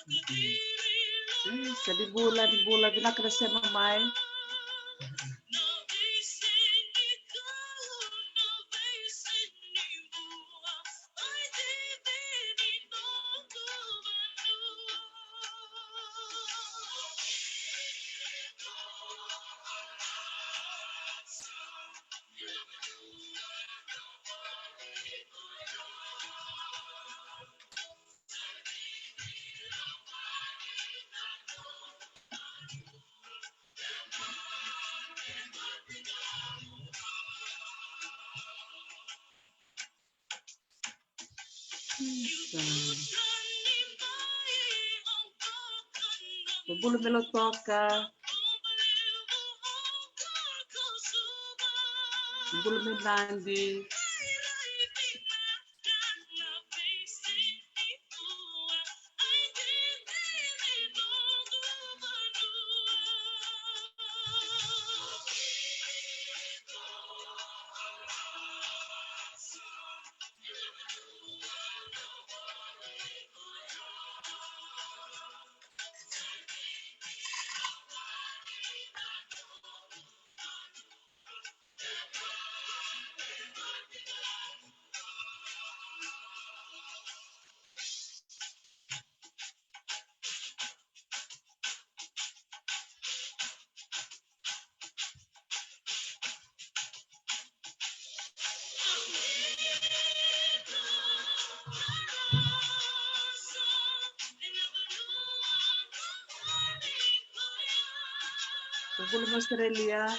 Sa di bulan pinakasya mamay. Bulu melo toka. Bulu melandi. Bulu Australia.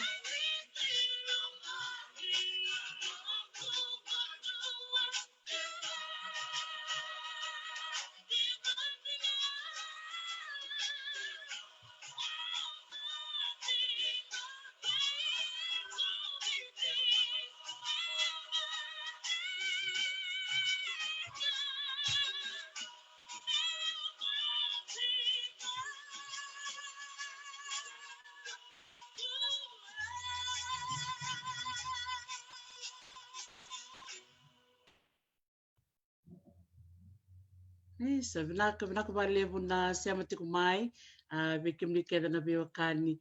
Isa vinaka valevu na siama tiku mai vikim ni keda na biwa kani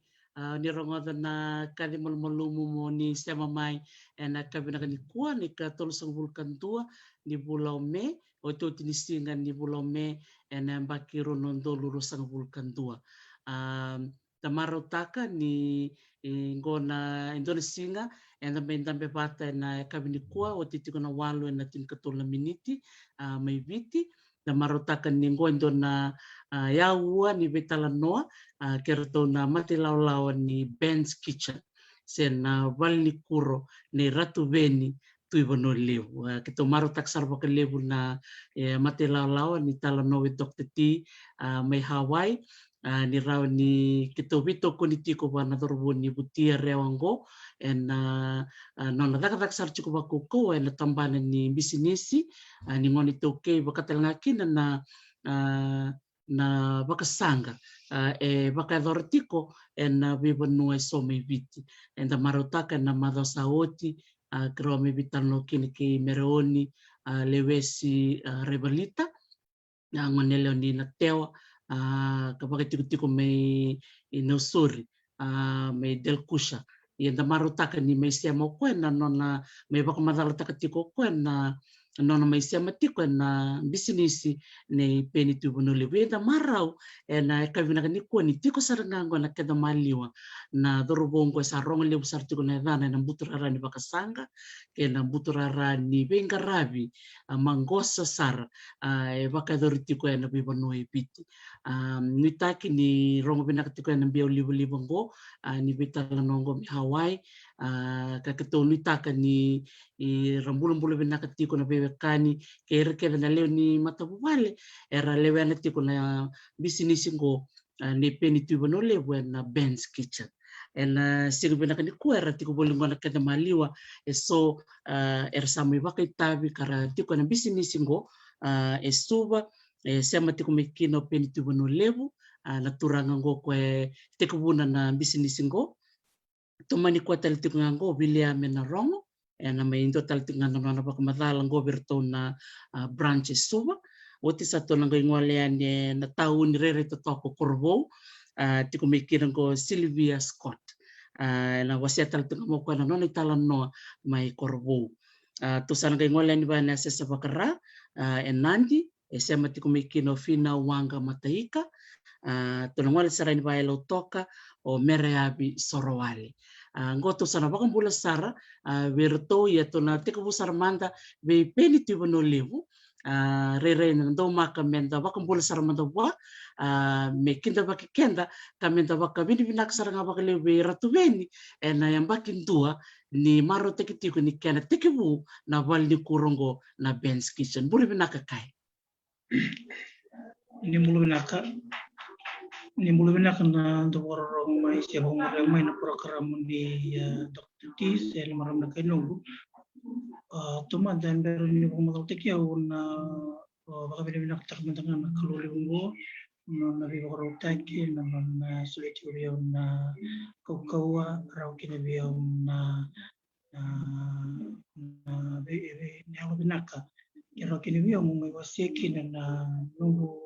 ni rongoda na kani malmalumu mo ni siama mai na kabina ni kua ni ka tolusang vulkan tua ni bulau me o to tini singa ni bulau me na mbaki ronondo lurusang vulkan tua tamaro taka ni ngona Indonesia na bendambe bata na kabini kua o titiko na walu na tin katola miniti mai viti na marotaka ni ngondo na yaua ni betala noa kerto na mati laulawa ni Ben's Kitchen sen na valni kuro ni ratu beni tuibono levu kito marotak sarva ke levu na mati laulawa ni tala noa Dr. T mai Hawaii ni rau ni kito vito konitiko wana dorbo ni butia rewango nona tak sar cukup aku na tambana ni bisinisi ni ngoni toke bakatel ngakina na bakasanga bakadortiko na bibanu so me viti na marotaka na madosauti kro me vitano kini ki meroni lewesi rebalita ngonelo ni na tewa kapag tiko may inosuri may delkusha yenda marutaka ni may siya mo kwen na nona may baka madalata katiko kwen na nona may siya matiko na bisinisi ni penitu bunulibu yenda marau na kavina ni kwen ni tiko sarangango na kada maliwa na dorobongo sa rongo libu sartiko na dana na buturara ni bakasanga na buturara ni bengarabi mangosa sara baka dortiko na bibano epiti nitaki ni rongo binakatiko na biyo libu ngo ni bitala nongo Hawaii kaketo nitaka ni rambulu binakatiko na bebekani kere na leo ni matabubale era lewe na tiko na bisinisi ngo ni penitu no lewe na Ben's Kitchen sigo binakani kuera tiko bolingo na kada maliwa so sama baka itabi kara tiko na bisinisi ngo estuba sama tiko mekino penitu no lewe na turanga ngo kwe tiko buna na bisinisi ngo tumani kwa talitik ngo William na rongo na may indo talitik nga na baka madala ngo berto na branches suba oti sa tona ngolean na taun rere to toko korbo tiko mikiran ko Sylvia Scott na wasiatal tunga mo ko na non itala no mai korbo to sana ngolean ba na sa bakara enandi sema tiko mikino fina wanga mataika tuna ngwale sarani ba elo toka o mereabi sorowale ngoto sana bakam bula sara verto ya tuna tiko busar manda be peni tibo no levu rere ndo maka menda bakam bula sara manda wa me kinda bakikenda kamenda baka bini binak sara ngabaka lewe ratu beni na yang bakin tua ni maro teki tiko ni kena teki bu na wal ni kurongo na Ben's Kitchen buri binaka kai ini mulu binaka na dorong mai siapa mai na program di Dr. T sel maram na kainungu tuma dan baru ni mau teki au na baka binak tak mentangan na kaluli bungo na biboro taki na suliti uriau na kawa rau kini biau na nyalo binaka kira kini biau mau wasiki na nunggu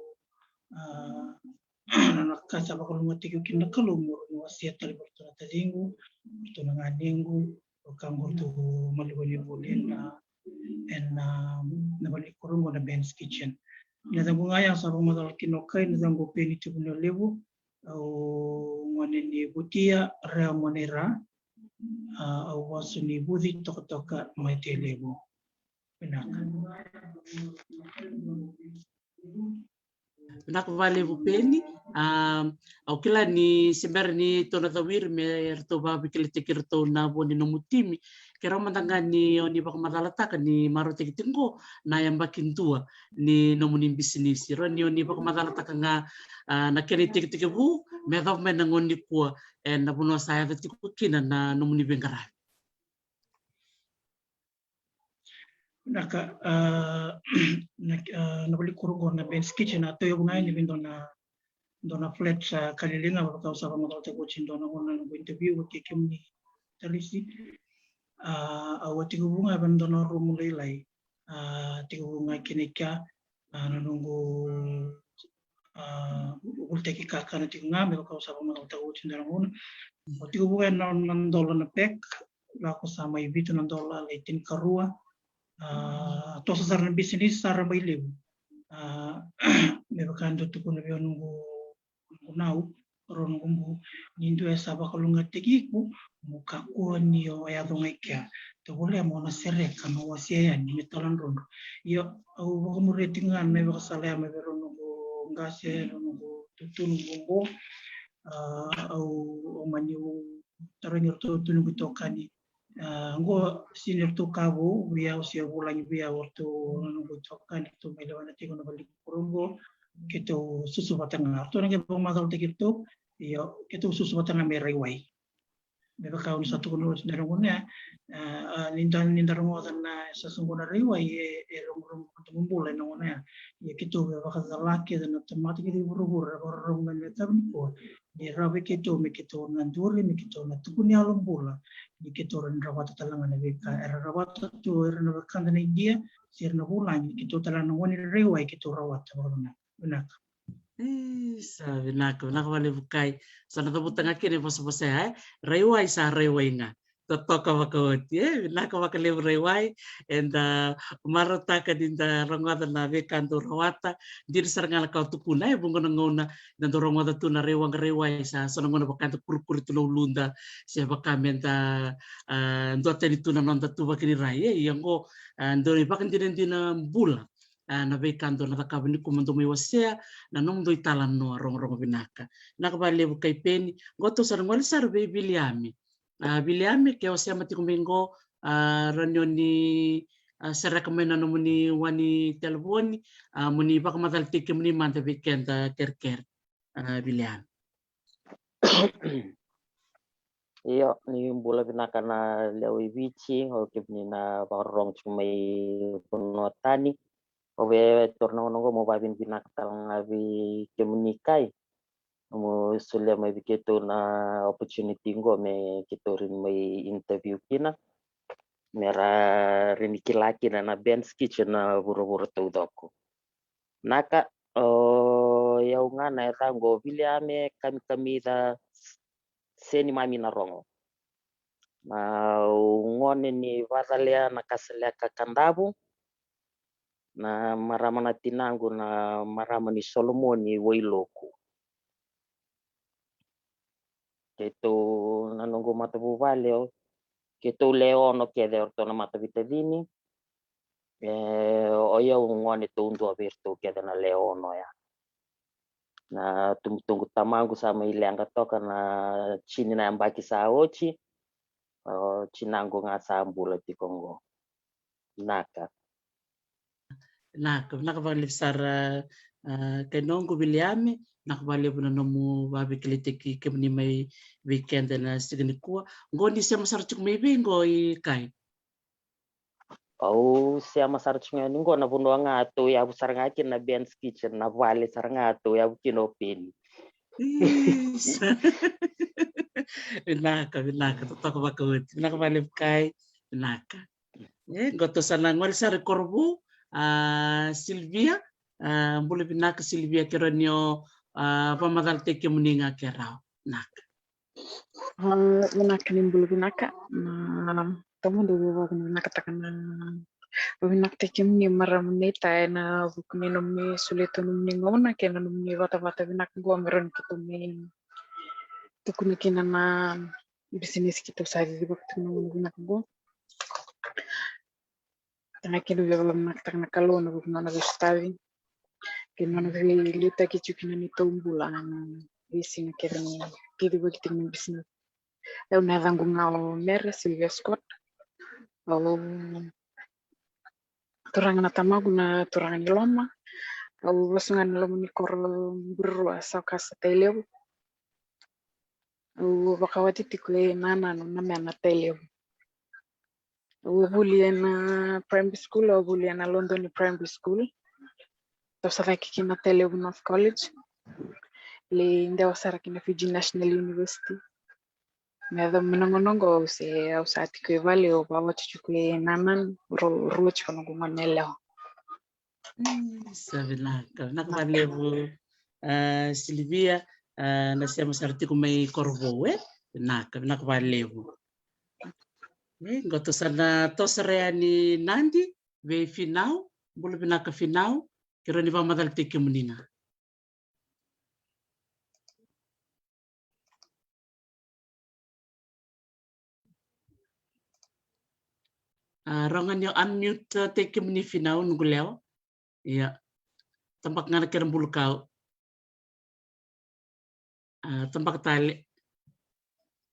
nakasa bakal matiku kinda kalumur wasiat tali bertuna tadingu bertuna ngadingu kanggo tu malibani bolin na balik kurung na Ben's Kitchen na tangu ngayang sa pamagal kinokay na tangu peni tu punya lebu au ngani butia rea monera au wasuni budi toka mai te lebu penaka nak vale bupeni au kila ni semer ni tona tawir me erto babi kile tikir to na boni no mutimi kera mandanga ni oni bak madalata ni maro tikitingo na yang bakin tua ni no muni bisnis ro ni oni bak madalata nga na kene tikitike bu me dav me ngoni kwa na buno saya tiku kina na no muni bengara naka na balik kurung na Ben's Kitchen atau yung ngayon ni dona flat sa kanilinga bakau sa pamagal te coaching dona ngona no interview ke kemni talisi awati hubunga ban dona rumulai lai tiga hubunga kinika nanunggu ulteki kakana tiga ngambil bakau sa pamagal te coaching dona ngona awati hubunga nan dola na pek lako sama ibitu nan dola leitin karua to sa sarana bisnis sarana bailiu me bakando tukuna nunggu nau ron gumbu nindu esa bakalunga tegiku muka ni o ya dongekia to boleh mo na sere kama wasia ni metalan rondo yo au bakamu ratingan me bakasala me ron nunggu ngase nunggu tutun gumbo au maniu tarangir to nunggu tokani ngo senior to kabo via usia bulan via waktu nunggu tokani to melewana tigo na balik kurungo kita susu batang arto nang pamagal tikito iyo kita susu batang merewai beba kaun satu kuno darungnya nindar mo na sa sunguna rewai rum tumbulan ngona ya kita beba kazalaki dan otomatik di buru-buru rum men tabni ko di rabe kita me kita nanduri me kita na tukuni alumbula di kita ran rawat talangan beka rawat tu ran kan na dia sirna bulan kita talangan ngoni rewai kita rawat baruna benak sabi nako wale bukai sana to butanga kini pos rewai sa rewai nga totoka wakawati nako wakale rewai and marota ka dinda rongada na vekanto rawata dir sarangala ka tukuna bungo ngona dan rongada tuna rewai sa sana ngona bakanto kurkur tu lunda sia bakamenta ndo tani tuna nonda tu bakini rai yango ndo bakan dina bula na vekanto na takabani kumanto mai wasea na nong do italan no rong binaka nakabale bukai peni goto sarangwali sar be biliami ke wasea mati kumengo ranioni sara kamena no muni wani telefoni muni bakamatal tike muni manta vekenta kerker biliami iyo ni bola binaka na lewi bici o kibni na barong cumai penotani obe torno nongo mo babin binaka ngabi kemnikai mo sulia mai biketo na opportunity ngo me kitorin mai interview kina mera renikilaki na Ben's Kitchen na buru-buru tau doko Naka ya ungana ya tango vile ame kami da seni mami na rongo. Na ngone ni vatalea na kaselea kakandabu na marama na tinangu na marama ni Solomoni Wailoku. Keto nanongo matabu valeo keto leono kede ortona matavitadini oya ngone tundu aberto kede na leono ya. Na tunggu tamangu sama ile angatoka na chini na ambaki sa ochi chinango ngasa ambula di Kongo. Naka nakavali sara kenongo biliame nakavali buna nomu babi kiliteki kemni mai weekend na signi kuwa ngoni sema sara chuk maybe ngoi kai siya masarchunga ningo na vuno ngato ya busarangaki na Ben's Kitchen na vale sarangato ya kinopeni. Vinaka tutoko bakawit vinaka vali kai vinaka goto sana ngwali sara korbu Silvia mbule vinaka Silvia keronyo pamadal teke muninga kerao naka Vinaka ni mbulu vinaka na tamu do vinaka takana vinaka teke muni maramuneta na vukuni nomni suleto nomni ngona kena nomni vata vinaka gua meron kitu me tukuni kena na bisnis kitu sari di waktu nomni vinaka gua tanga kena vinaka takana kalau na vukuna na vistavi kena na vilita kitu kena ni tumbulan bisina kena ni kiri waktu ni bisnis. Eu nadangu ngau Mary Sylvia Scott. Au turanga na tamagu na turanga ni loma. Au wasunga ni loma ni koro burua sa kasa taileu. Au wakawati tikwe nana no na mena taileu. Au bulia na primary school au bulia na London primary school. Tosa laki kina taileu North College. Le indewa saraki na Fiji National University. Medho minongonongo se au saati kwe vale o bawa chuchukwe nanan ruoch kono gumanelo. Savinaka nakavalevu Silvia nasema sarti kumai korvo vinaka valevu goto sana tosarea ni Nandi ve finau bulu vinaka finau kiro ni vamadal teke munina. Rongan yung unmute teke muni finau nuguleo. Iya. Tampak ngana kerang bulu kau. Tampak tali.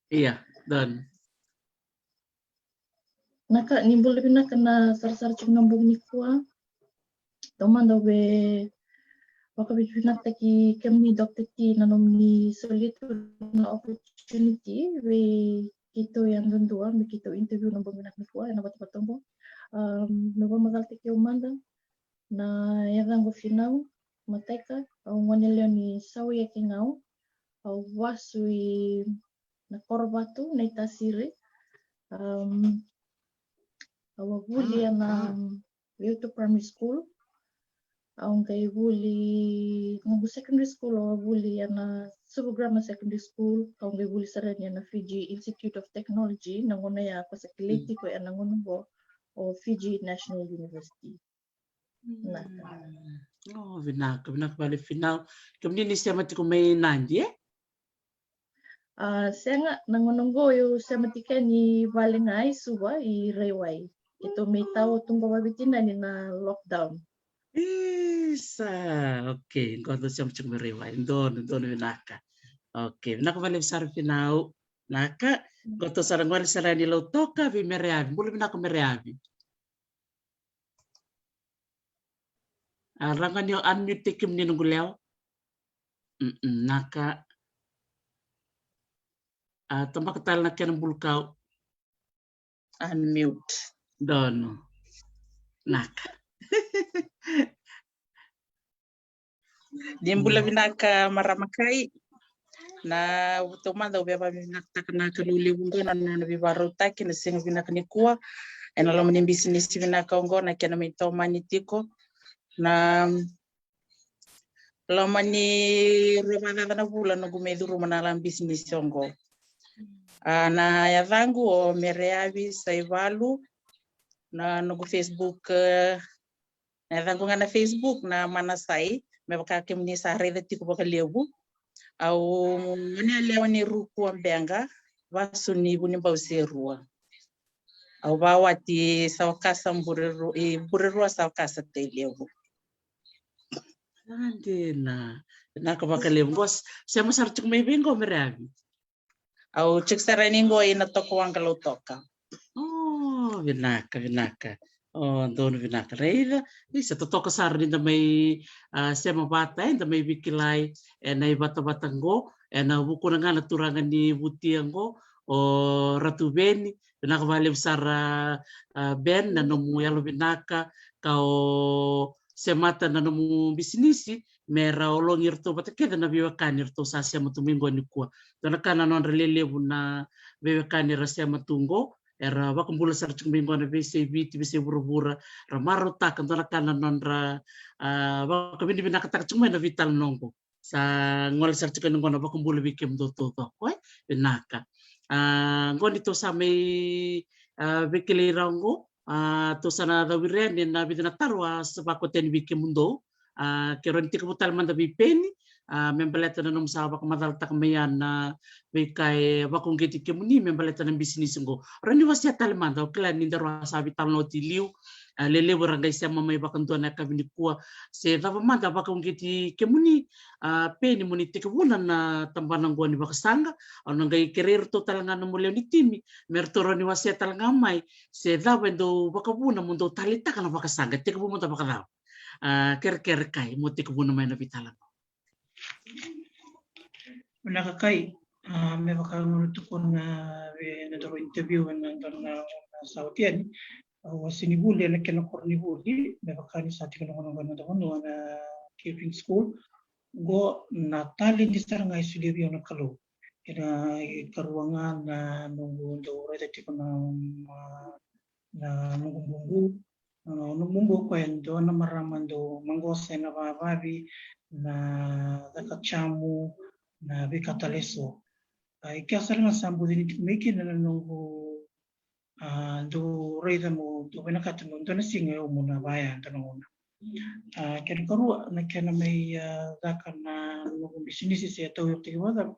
Iya, don. Naka nimbul lebih nak kena sar-sar cuma nambung ni kuah. Toman dah be waka bibinak taki kami dokter ti nanom ni sulit na opportunity we kita yang dua begitu interview nambung binak ni kuah na batu batombo. Nova magal taki umanda na yang go final mateka au waneleo ni sawi yake ngau au wasui na korbatu na itasire au buli na Leuto primary school au kay buli ng secondary school au buli na Subu Grammar Secondary School au kay buli saranya na Fiji Institute of Technology nanguna ya ko sa kiliti ko ya nanguno go o Fiji National University. Oh, vinaka balik final. Kemudian ni siya mati kumay Nandi Saya nga nangununggo yung sa matika ni Valengay suba i Reway. Ito may tao itong bababitin na lockdown. Isa, okay. Enquanto siya mati kumay Reway. Doon vinaka. Okay, vinaka balik sa final. Naka, goto sarang wali sarang nilaw toka vi mereavi. Bulu vinaka mereavi. Rangan yung unmute tikim ni nunguleo. Naka tambak tal na kaya ng bulkaw. Unmute. Dono. Naka. Dimbula vinaka maramakai na utomada ubeba vinaka na kaluli ungo na vivaruta kina singa vinaka ni kuwa ena lo mnimbisi nisi vinaka ungo na kena mito manitiko na lamani rumah na bulan na gumeduru manalang bisnis yongo. Na yadhangu o mereavi sa ivalu na nugu Facebook na yadhangu nga na Facebook na manasai mebaka kemni sa rede tiku baka lebu au mani lewa ni ruku ambenga vasu ni buni bauserua au bawati sa kasa mburerua sa kasa te lebu. Andina na kabaka lebu bos saya masar cuk may bingo mereavi. Au cik saraningo ina toko angkalo toka. Oh, vinaka. Oh, dono vinaka. Reida, isa totoka sar ninda may sema bata inda may bikilay na bata-batango na buko na nga naturangan ni butiango o Ratu Beni vinaka bali besar Ben na nomu yalo vinaka kau semata na nomu bisnisi mera olongir to batakeda na biwakanir to sa siya matumingo ni kuwa. Dona kana non relelevu na biwakanir siya matungo era bakumbula sar chumingo na bisi biti bisi burubura ramaro tak dona kana non ra bakabini binakatak chumay na vital nongko sa ngol sar chukan ngo na bakumbula bikem do to ko binaka. Ngoni to sa may bikilirango to sana dawiren na bidinatarwa sa bakoten bikemundo keron ti kabutal man da bipeni membaleta na nung sa baka madalta kamayan na kay bakong giti kemuni membaleta ng bisnis ngo rani wasya talman daw kala ni daro sabi talno ti liu lele barangay siya mamay bakang doon na kabini kuwa se daw man da bakong giti kemuni peni muni ti kabunan na tambanang gua ni bakasanga anong gay career to talanga na mulyo ni timi merto rani wasya talanga may se daw endo bakabuna mundo talita kana bakasanga ti kabumunta bakadaw ker kai muti kubuna may napitalan. Nakakai, may baka nguruto ko na nadaro interview na sautian, sinibuli na kinakornibuli, may baka ni sa ating kanong na keeping school, go na tali di sa nga isulibyo na kalo. Kina karuangan na nung do rete ko na nung Numumbo kwento na maramando mangose na bababi na dakachamu na bikataleso. Ikasar nga sambu din ikimekin na nungu do reza mo do pinakatamo do na singayo mo na bayan tanong una. Kaya karu na kaya may dakan na nungu bisinisi siya to yung tiwada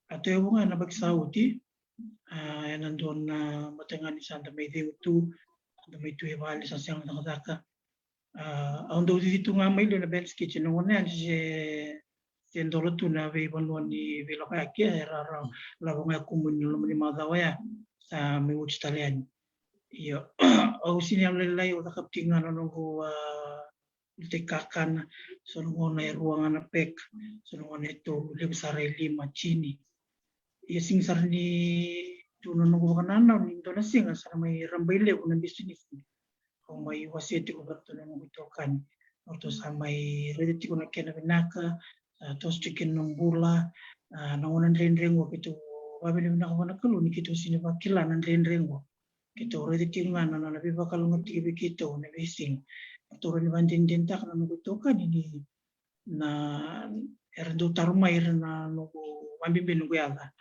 ato yung nga nabagsauti nandun na matangan ni Santa May Dewtu may tuwi bali sa siyang nakadaka. Ang daw dito nga may na Ben's Kitchen nung una yan si Endolo tu na vibanuan ni Vilokaki era labo nga kumunyo naman ni Madawaya sa may uch talian. Iyo, au sinyam lalay o nakaptingan nung tikakan so nung na ruangan na pek so nung ito libsare lima chini. Iya sar ni tuno nung kananaw ni Indonesia nga sa may rambayle o ng bisnis kung may wasiti ko bato na nung itokan o to sa may rediti ko na kinabinaka tos chicken ng bula nangunan rin-ring wak ito wabili na ako nakalo ni kito sinibakila ng rin-ring wak kito rediti nga na nabibakalungat tibi kito na bising ito rin bandin-dintak na nung itokan ini na erdo tarumay na nung mabibin nung yada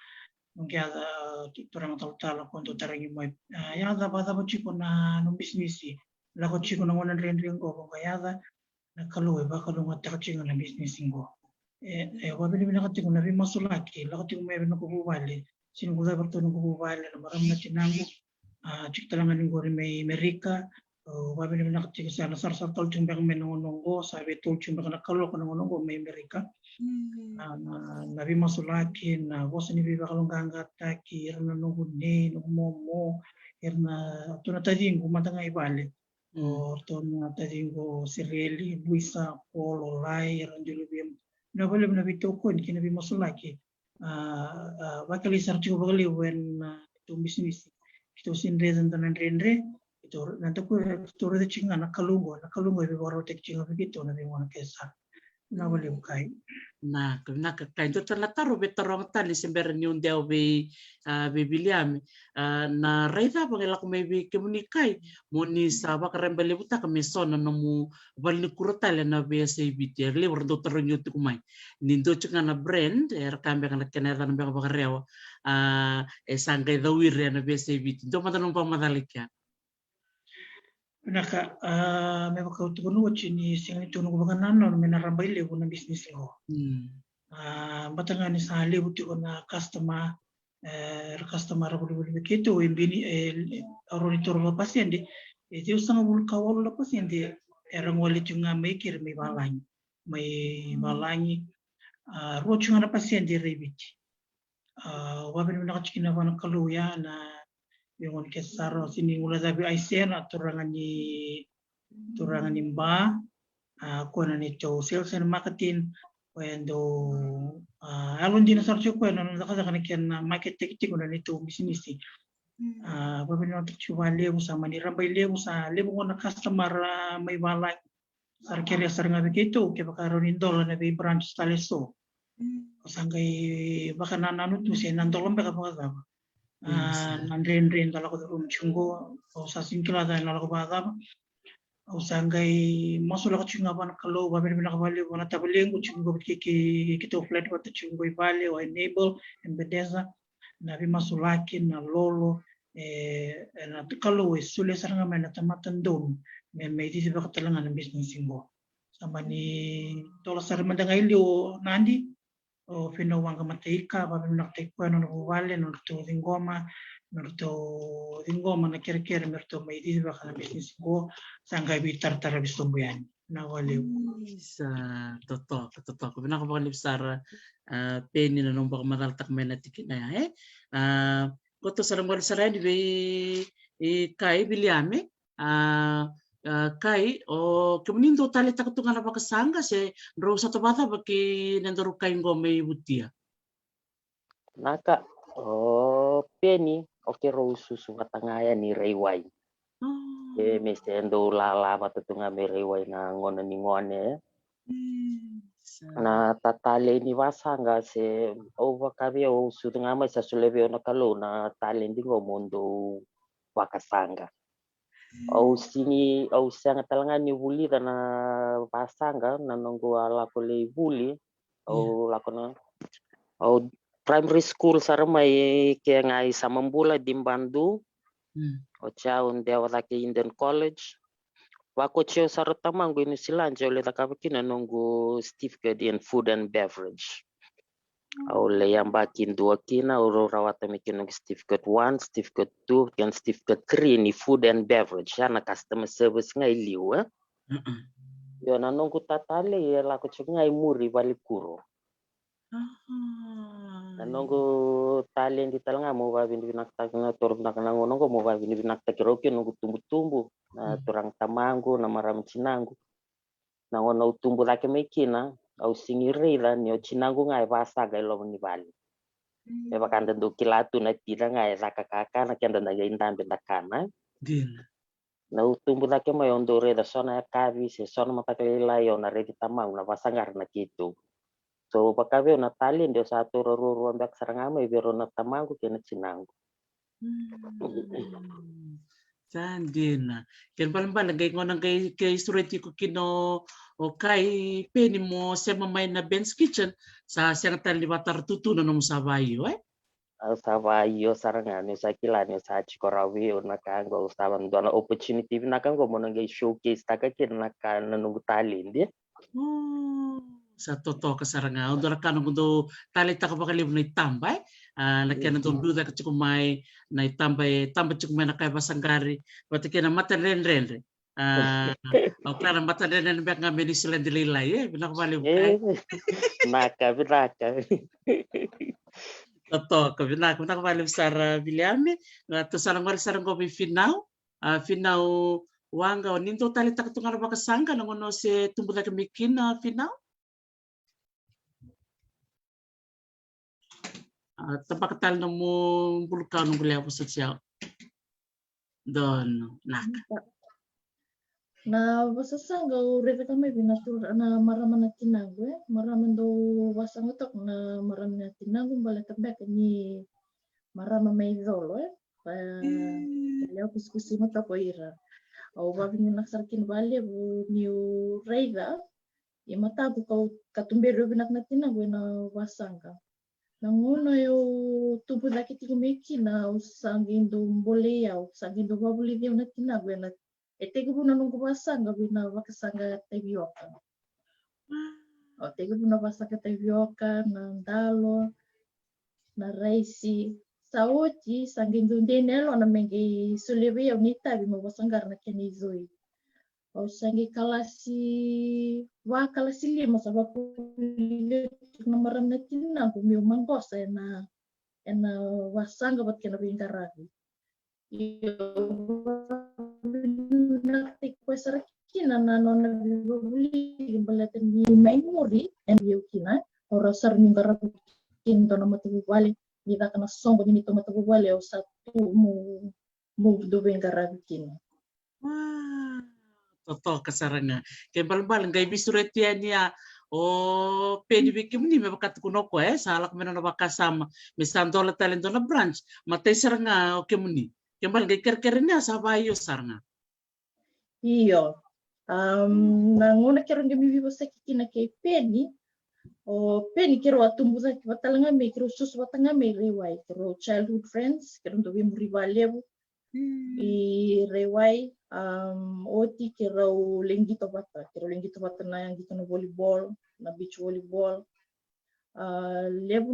Mungkiada orang tahu konto tarangi mo ya da bata ba chiko na no business la ko chiko na ngonan ren ko kayada na kaluwe ba kalu ngata chiko na business ngo wa bili na kati ko na masulaki la ko tiko may na ko bubali sino ko dapat no ko bubali na maram na tinango chik talangan ngo rin may Amerika wa bili na kati ko sa sar tol chumba ko menongo sabi tol chumba na kalu ko ngo may Amerika nabi masulaki na bosa ni biba kalong gangataki irna nungune nungmomo irna to na tading kumatanga ibale o to na tading ko sireli buisa polo lai irna julubim na bale na bitoko ni kinabi masulaki bakali sarchu bakali when to business ito sinre dan renre ito nanto ko to re chinga nakalungo ibe baro tek chinga bigito na bi mona kesa na bale kai Na kain to tala taro be tarong tali sembere ni undeo be biliame na raida bangela ko maybe komunikai moni sa bakarembe lebuta kami sona no mu balni kurotale na be SABT le wardo taro nyuti kumai nindo chunga na brand kambe kana kenera na bega bakarewa sangai dawire na be SABT do matanong pamadalikia Naka me baka utugunu chini singa tunu kubanga nano me narambai lebu na business ko. Batanga ni sa lebu tiko na customer rabu begitu imbini aroni toro ba paciente itu sanga bul kawal la paciente era ngoli tunga me kir me balangi ro chunga na paciente rebiti. Wabeni na chikina bana kaluya na yung kesaro sini mula sabi ay sena turangan ni mba kuana ni to sales and marketing when alun din sa chukwe no nakasa kanikian market tactic na nito business babin no chuwa lebu sa manirambay lebu sa lebu ko na customer may balay sar kere sar nga begitu ke bakaron indol na be branch taleso sangay baka nananut mo siya nandolong baka mga nandren dala ko chungo o sa singkila dala nala ko baga o sangay masula ko chunga ban kalo babin binakabali ko na tabaling ko chungo kito flat ko chungo ibali o enable embedeza na bi masulakin na lolo na kalo sule saranga may natamatan doon may di ba katalangan ng business ko sama ni tola sa mandangay liyo nandi o finawang kamatika babin naktikwa no wale no to dingoma na kira-kira merto may di ba kana business ko sangay bitar tara bistombuyan na wale sa totoo ko binakabali sara peni na nung baka madaltak may natikin na koto sa ramwal sa rin kai biliame kai o kemenindo tali takutungan na bakasanga se ro sa tabata baki nandoro kai ngome butia Naka peni oke ro susu katangaya ni rewai mesendo lala matutunga me rewai na ngona ni ngone na tatale ni wasanga se over kabe o sutunga mai sa sulebe ona kalo na talenti ngo mondo wakasanga au sini au sanga talanga ni vuli na pasanga na nongo ala ko le vuli au lakona au primary school saramai ke ngai samambula di Bandu o chaun dia wala ke Indian College wako cheo saratamango ini silanje ole takabakina nongo certificate in food and beverage au le yamba kindu akina oro rawata mikino certificate 1 certificate 2 and certificate 3 ni food and beverage na customer service ngai liu yo na nongo tatale ya la ko ngai muri balikuro na nongo talen di talanga mo ba bin binakta na torong na nongo mo ba bin binakta kiroke nongo tumbu-tumbu na turang tamango na maram cinango na ngono tumbu lake mekina au singirila ni chinango ngai basaga lo ni bali e bakanda do kilatu na tira ngai rakakaka na kenda na indambe na kana na tumbu lake mo yondore da sona kavi se sona matakela yo na redi tamang na basangar na kitu so pakabe na tali ndio satu roro ambak sarangama ibero na tamango kena chinango Sandina ken palan gay ngonang kay sureti ko kino o kai peni mo sema may na Ben's Kitchen sa siyang talibatar tutunan ng sabayo sabayo sarangani sa kilani sa chikorawi o nakango usaban do na opportunity nakango mo nang showcase takakin nakananong tali ndi sa totoo kasaranga undo rakano kundo talita ka bakalib na itambay lakyan na duda ka chukumay na itambay chukumay na kay basanggari pati kina mata ren o klaro mata ren nga meni sila dililay binakalib naka totoo ka binakalib sara biliame to sarang ko finaw wanga nindo talita ka tunga bakasanga ngono se tumbuda ka mikin finaw tapakatal na mo bulkan ng gulay po sa doon naka na basta sanga ureka kami binatur na maraman na tinago maraman do wasang utok na maramna tinanggung bala tambak ni marama may dolo leo diskusi mo to ira au babi ni naksarkin bale bu niu reida mata bu kau katumbero binak na tinanggung na wasanga nanguno eu tubu daki tiku meki na usangindo mbole ya usangindo babuli dia na tinanggung na eteke bu na nunggu wasanga bina wakasanga tebioka tega buna wasaka tebioka na ndalo na raisi sauti sangindo ndenelo na mengi sulewe ya unita bima wasangar na keni zoi au sangi kalasi lima sababu na maram na tina ku miu mangkosa ena wasanga bat kena bingkarabi naktik kwesar kina na nona bibuli balatan ni memori en kina ora sar ningara kin to na matu wale ni da kana songo ni to matu wale o satu mu do bengara kina Toto kasaranga ke bal-bal ngai bisuretia nia o pedi bikim ni me bakat kunoko salak mena na bakasama misandola talento na branch matay saranga o kemuni kembal ngai kerkernya sabayo saranga iyo nangona kero nge mibi bosaki kina ke peni o peni kero atumbu za batalanga me kero sus batanga me rewai kero childhood friends kero ndo bi muribalevu i rewai oti kero lengito bata na yang gitu na volleyball na beach volleyball lebu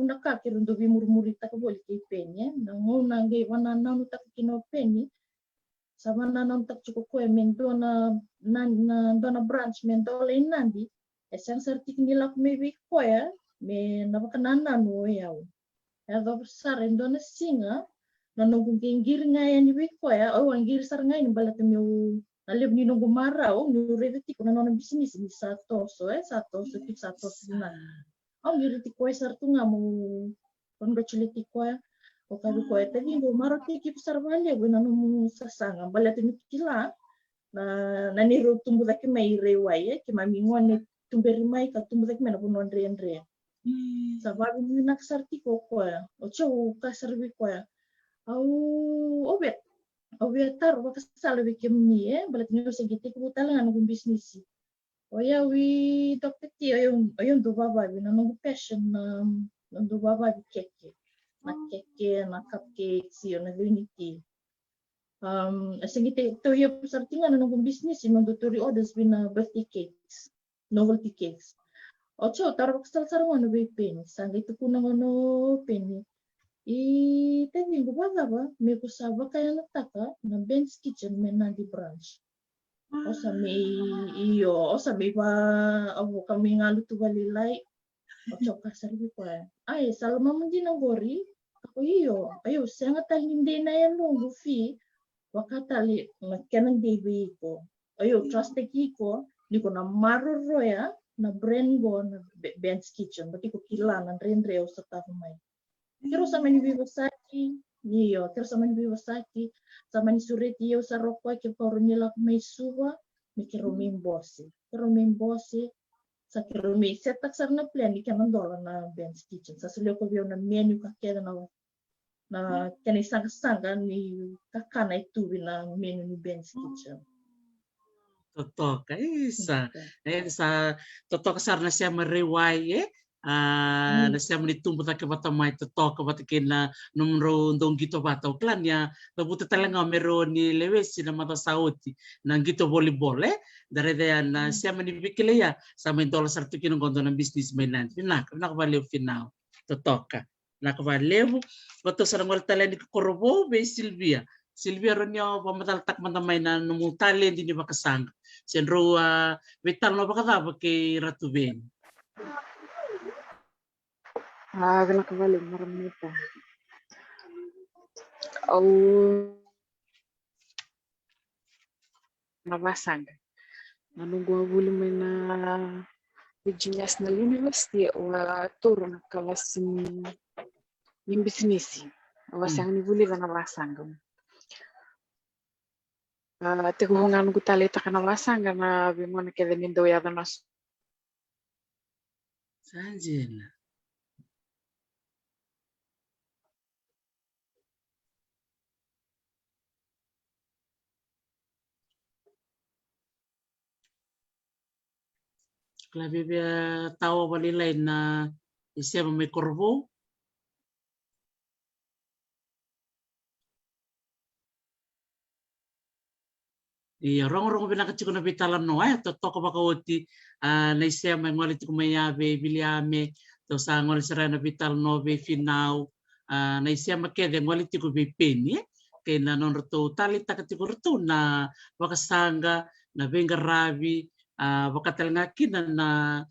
na ka kero ndo bi murmuri ta ko boli ke peni nangona nge wana nanu ta kino peni sama nanam tak cukup kue mentona dona branch mentola inandi esang sertik nilak mebi kue me nabakanana no yau ya do besar endona singa nanunggung kinggir ngaya ni bi kue o anggir sar ngai ni balat meu nalib ni nunggu mara o ni redeti kuna nona bisnis ni satu na o ngir ti kue sar tu ngamu congratulate kue o kabi ko tadi ngo maro tiki besar bale bu nanu sasanga bale tini kila na niru tumbu daki mai rewai ki mami ngone tumberi mai ka tumbu daki mena punon andre sababu ni nak sarti ko o chou ka servi ko au obet tar wa kasala bi kemni bale tini segiti ko talangan ng bisnis o ya wi dokter ti ayun do baba bi nanu passion na do baba bi keke na cupcakes yun na unity asingite to yo sartingan na ng business yung mandatory orders bina birthday cakes novelty cakes ocho tarok sarong ano ba pen sanga ito po nang ano pen tadi baga ba may kusaba kaya nataka na Ben's Kitchen may nandi branch o sa may ba abo kami nga luto balilay ocho kasarbi ko ay salama mo din ang gori ayo sanga talinde na yan no gufi wakatali nagkanang baby ko ayo trust ko di ko na maroroya na brand go na Ben's Kitchen bati ko kila ng rendre o sa tafumay kero sa mani bibasaki kero sa mani bibasaki sa mani sureti yo sa rokwa ke paro nila may suwa mi kero membosi sa kero may setak sar na plan di kanan dola na Ben's Kitchen sa sulyo ko biyo na menu kakeda na kani sanga ni kakana itu na menu ni Ben's Kitchen. Totok sa totok sar na siya mariway na siya manitumbo ta ke bata mai totok bata kina numero ndong gito bata uklan ya babuta talaga meron ni lewesi na mata sauti na gito volleyball dari na siya manibikile ya sa mentola sartu kino gondo ng business mainland nakabaliw final totok nakabaliw bato sa ngol talen ni Korobo be Silvia ronyo pamataltak manamay na numutali hindi niya makasang senro vital no bakata kay Ratu Ben nakabaliw maramita au nabasag nanunggu abuli may na Virginia National University o turo na kalas yung business wasang ni buli na nabasag tiguhungan ko talita ka nabasag na bimona kaya nindo yata nas Sanjena. Kalau bebe tahu balik lain na isya may korbo. Iya, orang-orang pinakachiko na bitalan no to toko bakawoti na isya may ngoli tiko mayabe biliame to sa ngoli sara na bital no be finau na isya makede ngoli tiko be peni kay na non to tali takatiko rto na bakasanga na bengarabi bakatal ngaki na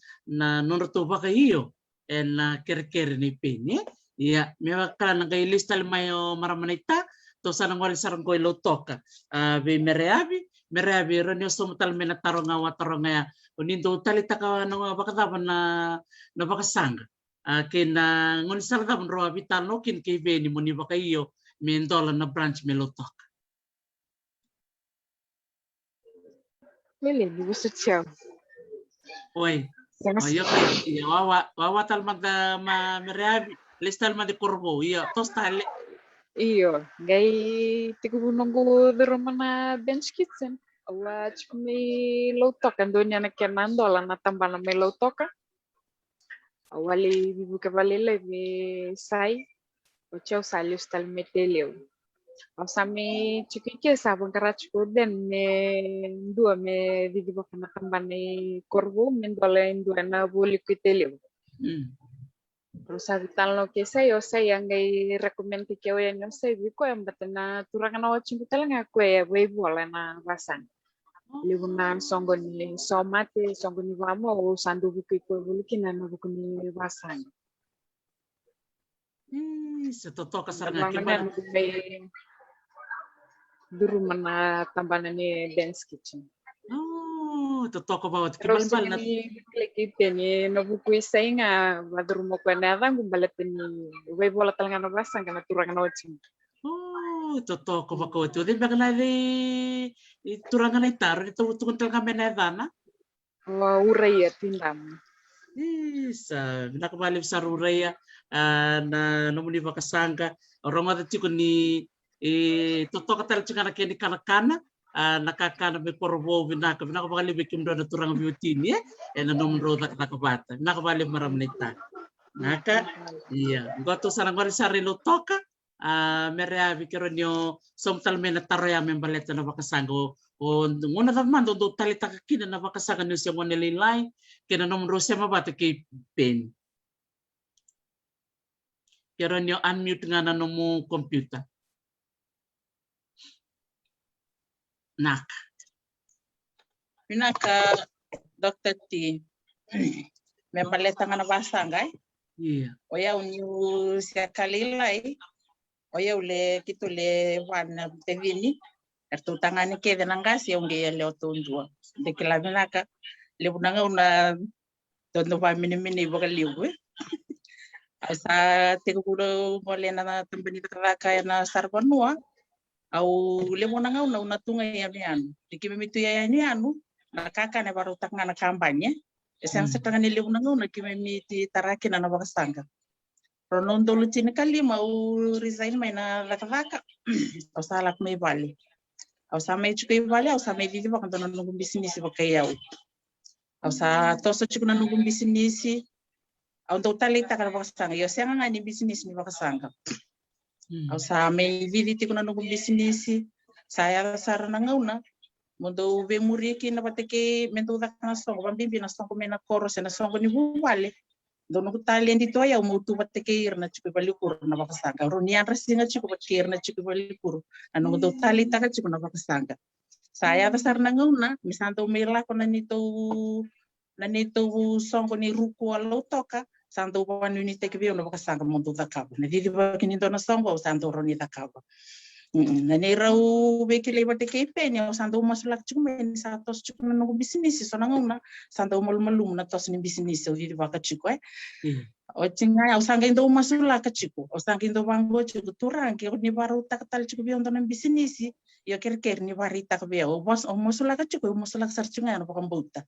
non to baka iyo na kere ni peni iya me kala na kay lista mayo maramanita to sa ngoli sarang ko ilotoka be mereabi ronyo somutal mena taronga wataronga unindo talita ka no bakataba na bakasanga kina ngon sarda ro habital no kin ke beni moni bakayo mendola na branch melotok Lili, gusto siya. oi ayo ya wawa tal magda ma mereabi listal ma de corbo iya tostale Iyo, gay tiku nunggu di rumah na bench kitchen. Awa chiku may lotok ang doon niya nagkianando lang natamba na may lotok ka. Awali bibuka valila may say. O chow salius tal metelio. Aw sami chiku ke sabang karachiku den me dua me bibuka ka natamba ni korbo mendola indua na buli kuitelio. Terus habitan lo que sei, eu sei angai recomendo que eu não sei vi ko am batena turanga na wachin kutal nga ko e we bola na rasan. Libunan songo ni somate songo ni vamo o sandu buki ko bulikina na buku ni rasan. se totoka saranga Kemana kemana duru mana tambana ni dance kitchen. Totoka bawat Terus kembali na ini lagi teni no buku sei nga baduru mo ko na rang balat ni we bola talanga na rasan kana turanga na wachin. Totoka bakawat udi bagna di turangan itar itu tukun talaga menedana Uraya tindam. isa nakabali sa ruraya na nomuni bakasanga orang ada cikun ni totoka tal cikana keni kana nakakana be korbo binaka bakali bikim do na turang biutini na nomro nakabata nakabali maramnita naka iya goto sarang wari sarilo toka merea bikironyo somtal mena taroya membaleta na bakasango o ngona mando do talita kina na bakasaga ni siya nililay kina nomro siya mabata kay pen kironyo unmute nga na nomo computer nak Pinaka Dr. T. Membaleta nga nabasangay. iya Oya unyu siya kalilay. Oya ule kitule wana tevini. Ertu tangani kede nangasi unge leo tundua. Dekila pinaka lebunanga una tondo pa mini boka liwe. Asa teguro mole na tambani kaya na sarbanua. Au lebunanga una tunga ya mianu. Dikimimitu ya mianu. Nakaka na baru takna na kampanye. Esang setengah ni lebunanga una kimimiti taraki na nabakasanga. Ronondo lucini kali mau resign mai na lakavaka. Au salak mai bali. Au sa mai chukai bali au sa mai vivi baka tono nungu bisnis bakayau. Au sa toso chuku na nungu bisnis. Au ndo tali takana bakasanga. Yo sianga ngani bisnis ni bakasanga. Au sa mai vivi tiku na nungu bisnis. Saya sarana ngauna. Mundo ve muriki na pateke mendo dakana songo bambimbi na songo mena koros na songo ni buwale. Dono kutali andi toya umutu pateke irna chuku balikur na bakasanga. Ronian rasinga chuku pateke irna chuku balikur. Anu do tali taka chuku na bakasanga. Saya sarana ngauna misanto mela ko na nito songo ni ruku alo toka santo panu ni teke bio na bakasanga mundo dakaba. Na didi bakini dona songo santo roni dakaba. Na rau bekile bate kepe ni santo masulak cumen satos cuman nunggu bisnis so nanguna santo malum na tos ni bisnis o di baka cuko o cinga o sanga indo masulak cuko o sanga indo bango cuko turang ke ni baru tak tal cuko bi onto bisnis yo ker ni barita ke be o masulak cuko masulak sarcunga no pakam buta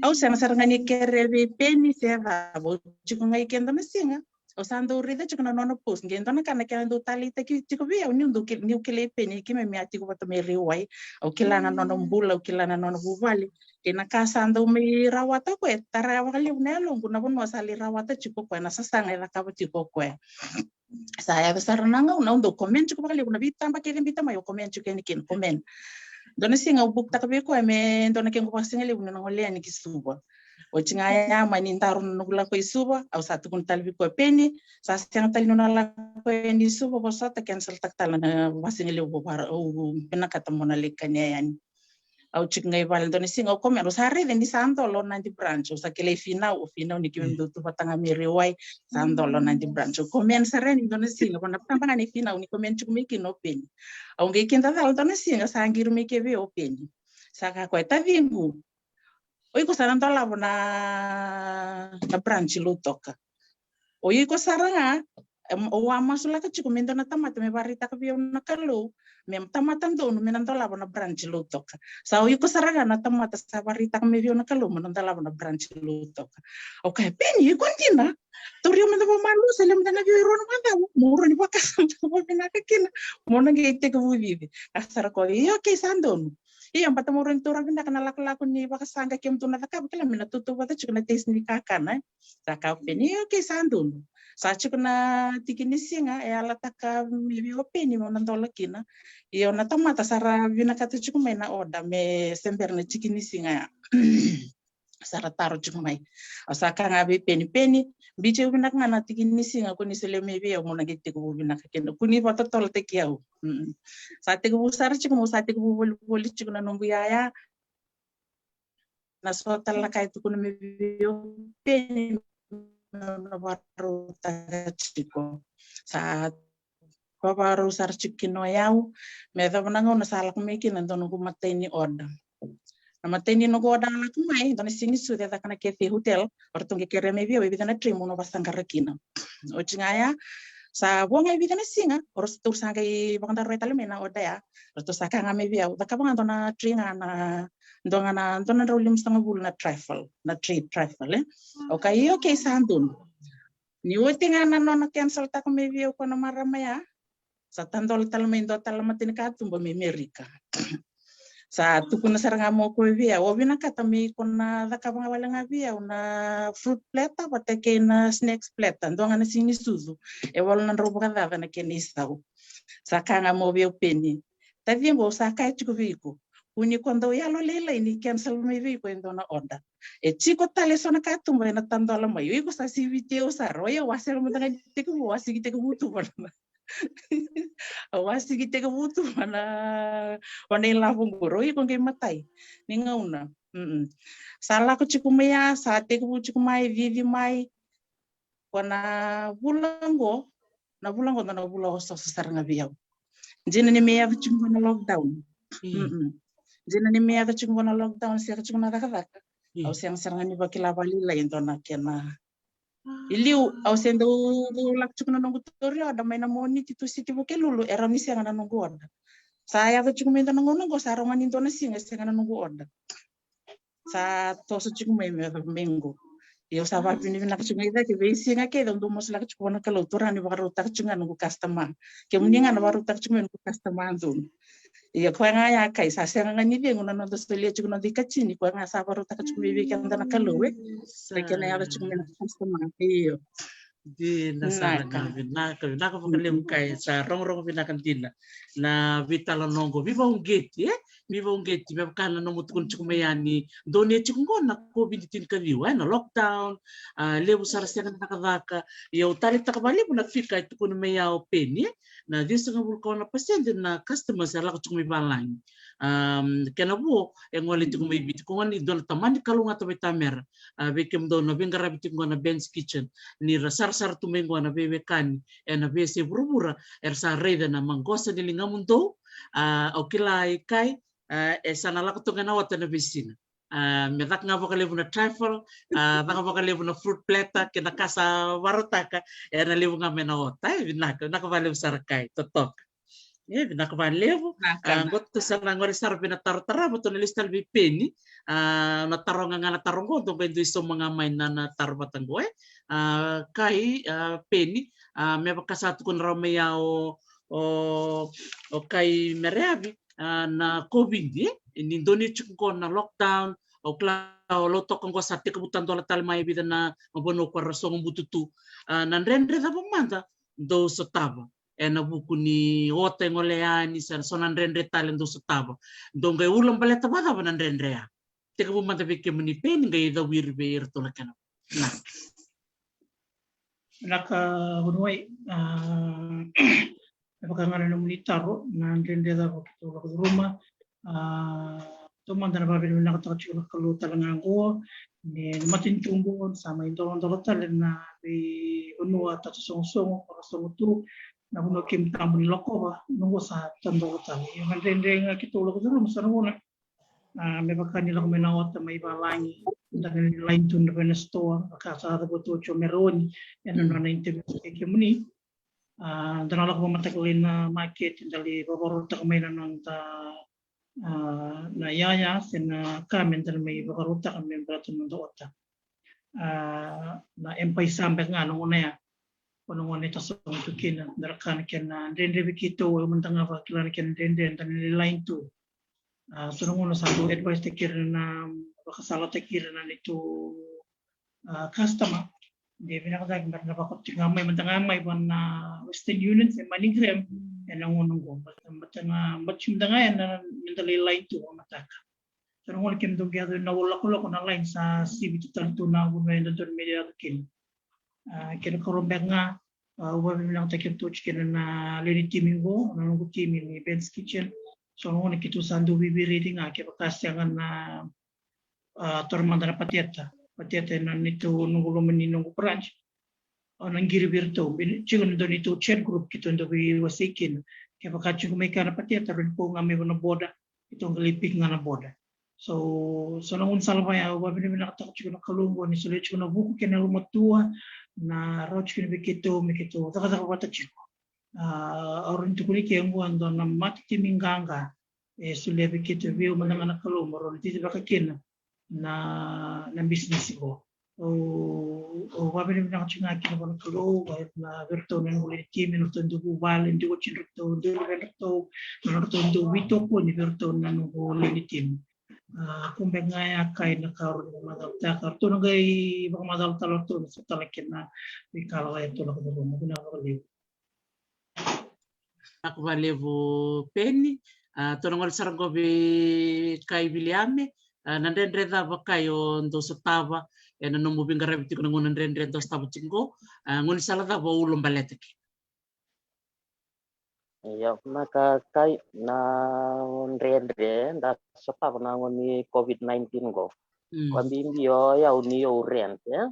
Au sarangani kerebe peni seva bo chikungai kenda masinga. O sando rida chikuna nono pus ngendo na kana kendo talita ki chikubia unyundu ki ni ukile peni ki me ati ko to me riwai au kilana nono mbula au kilana nono buvali kena kasando me rawata ko tara wakali unelo nguna bono sali rawata chiko ko na sasanga ila kabo chiko ko saya besar nanga una undo komen chiko wakali una bitamba kene bitama yo komen chiko ni ken komen dona singa ubukta ka be ko me dona ken ko pasingale una ngolea ni kisuba o tinga ya mani taru nugula ko isuba au satu kun talbi ko peni sa siang tali nona la ko ni suba ko sa ta cancel tak tala na wasingale u bar u penakata mona lekanya yani au chinga ibal dona singa ko me rosare den di sandolo nanti branch o sa kele final ni kimendo tu patanga miriwai sandolo nanti branch ko men sareni dona singa ko na pamba ni final ni komen chukumi kino peni au nge kinda dal dona singa sa ngiru me ke be o peni saka ko ta vingu oi ko sarang tola na branch lo toka oi ko saranga o ama sula ka chiku mendo na tamata me barita ka biyo na kalu me tamata ndo no menando la na branch lo toka sa oi ko saranga na tamata sa barita ka me biyo na kalu menando la na branch lo toka okay peni kontina torio mendo malu sele mendo na biyo ron manda muro ni bakas mo pinakakina mo na gite ko vivi kasara ko iyo ke sandon iya mbata mo rin turang na kanalak-lako ni bakasanga kem tu nataka kala mina tutu bata chukuna taste ni kakana saka peni okay sandun sa chukuna tikini singa e ala taka mi openi mo nandola kina iyo na tamata sara vina kata chukumena oda me sember na tikini singa sara taro chukumai asaka ngabe peni biche ubina ngana tikini singa kuni sele mebi ya mona gite ko ubina kakena kuni bata tol tekiau sa te ko sara chikumo sa te ko boli chikuna nongu yaya na sota la kai tu kuna mebi peni na baru ta chiko sa baru sar chikino yau me da bananga na sala ko meki na dono ko mateni oda na mateni no goda la ko mai dono singi su da kana ke hotel ortonge kere mebi o bidana trimo no basanga rakina o chingaya sa bonga bidana singa oros tur sanga I bangda roita lemena oda ya to saka nga mebi au da ka banga dona tringa na dona rolim stanga bul na trifle okay okay sandun ni wotinga na nona cancel ta ko mebi ko na marama ya sa tandol talmendo talamatin ka tumba me Amerika sa tukuna saranga mo ko via o bina kata mi kuna da ka banga wala ngavia una fruit plate bata ke na snacks plate ndonga na sini suzu e wala na robo ka da na ke ni sau sa kanga mo via peni ta vimbo sa ka chiko viko uni kondo yalo lela ini cancel me viko ndona oda e chiko tale sona ka tumba na tandola mo iko sa sivite o sa roya wasel mo tanga teko wasi teko butu bana awasi kita ke butuh mana ilafunguro iko ngai matai ningauna salah ko chikumaya sate ko chikumai vivi mai kona bulango na bulango so saranga biau jina ni meya chingona lockdown jina ni meya chingona lockdown sia chingona kaka au siang saranga ni bakila bali la indona kena iliu au sendo lak chukuna nongu torio ada maina moni titu siti boke lulu era misi ngana nongu oda saya ka chukumenta nongu sa ronga nindona singa ngana nongu oda sa toso chukumai mengo eu sa va pini na chukumenta ke besi nga ke ndo mos lak chukuna ka lotura ni baru tak chunga nongu customer ke muninga na baru tak chunga nongu customer ndun iya ko nga ya kai sa senga ni be ngona no dostolia chukuna dikachini ko nga sa baru tak chukumi be kan na kalowe rekena ya chukuna customer iyo di nasaranga vinaka pakalem kai sa rong vinakan tina na vitala nongo viva ungeti viva ungeti be kana no mutukun chukumeyani doni chukungona covid tin kaviwa na lockdown lebu sarasiana nakadaka yo tali takabali na fika tukun meyao peni na disa ngabul kona pasende na customers ala chukumi balang kena bu engwali tukumi bit kongani don tamani kalunga to betamer bekem do no bengara bitingona Ben's Kitchen ni rasar tumengo na bebe kani na bese burubura ersa reda na mangosa ni lingamundo o kilai kai sana la kutonga na wata na besina medak nga bakalevu na trifle nga bakalevu na fruit plata kena kasa warotaka na levu nga mena ota vinaka nakavalevu sarakai totok Vinakavalevo, gosto sana ngore sarve na tarotara mo to nilistal bi peni, na taronga nga na tarongo to bendo iso mga may na tarbatanggo kai peni, me bakasatu kun ramaya o kai mereavi na COVID indoni chukko na lockdown o klau loto kong sa tikabutan dola talmay bida na mabono kwa rasong bututu na rendre da pamanda do so tava na buku ni ota ngoleani san sonan rendre talen do so tava do ngai ulam baleta bada banan rendre ya tikabu manda bike muni pen ngai da wirbe to lakana na naka hunwai Pagkangalan ng militaro na rendre da ko rumah Tumandan babin na nakatachula kaluta lang ako ni matin tumbo sama indong dolotal na bi unwa tatusong para sumutu na kuno kim tamun loko ba nungo sa tandolotal yung rende nga kitulog sa rumah sa nuna may bakani lang menawat may balangi dan lain tun na store akasa da buto chomeroni yan na interview kay muni dan alak mo matakulin na market dali babarota kamay na nang na yaya sina kamen dan may bakaruta kami beratun ng doota na empay sampai nga nung una ya punong ito sa tukin darakan ken na rende bikito mantanga ba kilan ken rende dan line to so nung una sa advice tekir na bakasala tekir na nito customer di pinakadag na bakot tingamay mantangamay ban na Western Union sa Manigram yan ang unang ko matanga matchim da nga yan na mentally line to mataka so nung kim do gather na wala ko na line sa CBT tanto na unay na don media kin kaya karombek nga wala lang tayo touch kaya na lini teaming ko nung teaming ni Ben's Kitchen so nung nakito sando bibiri nga kaya pakasyangan na tormanda na patieta na nito nung lumaninong branch nang giribirto chingon do nito chat group kito ndo bi wasikin kaya pakaching may kana patieta rin po nga may na boda itong galipik nga na boda so nung salva ya wabi ni nakatakot ko na kalunggo ni sulit ko na buko kina lumatua na roach kina bikito mikito taka bata chiko orin tukuli kaya nguan do na matitiminganga sulit bikito view manang kalunggo ron titi bakakin na business ko o wabi ni nakaching akin na kalo na verto na ulit kimi no tondo bubal hindi ko chinrito ndo wito ko ni verto na ulit tim kumbeng nga kay na karon madalta karto no gay baka madalta to sa talakin na ikala ito na ko mo pinakaliw akvalevo peni tonongol sargo bi kay Biliame nandendre da kayo ndo sa tava na numubing garabiti ko nang nandendre ndo sa tava chingo ngun sala da ba ulom baletek Iya, maka kai na rendre da sota na ngoni COVID-19 go. Kwambi mbio ya unio rent ya.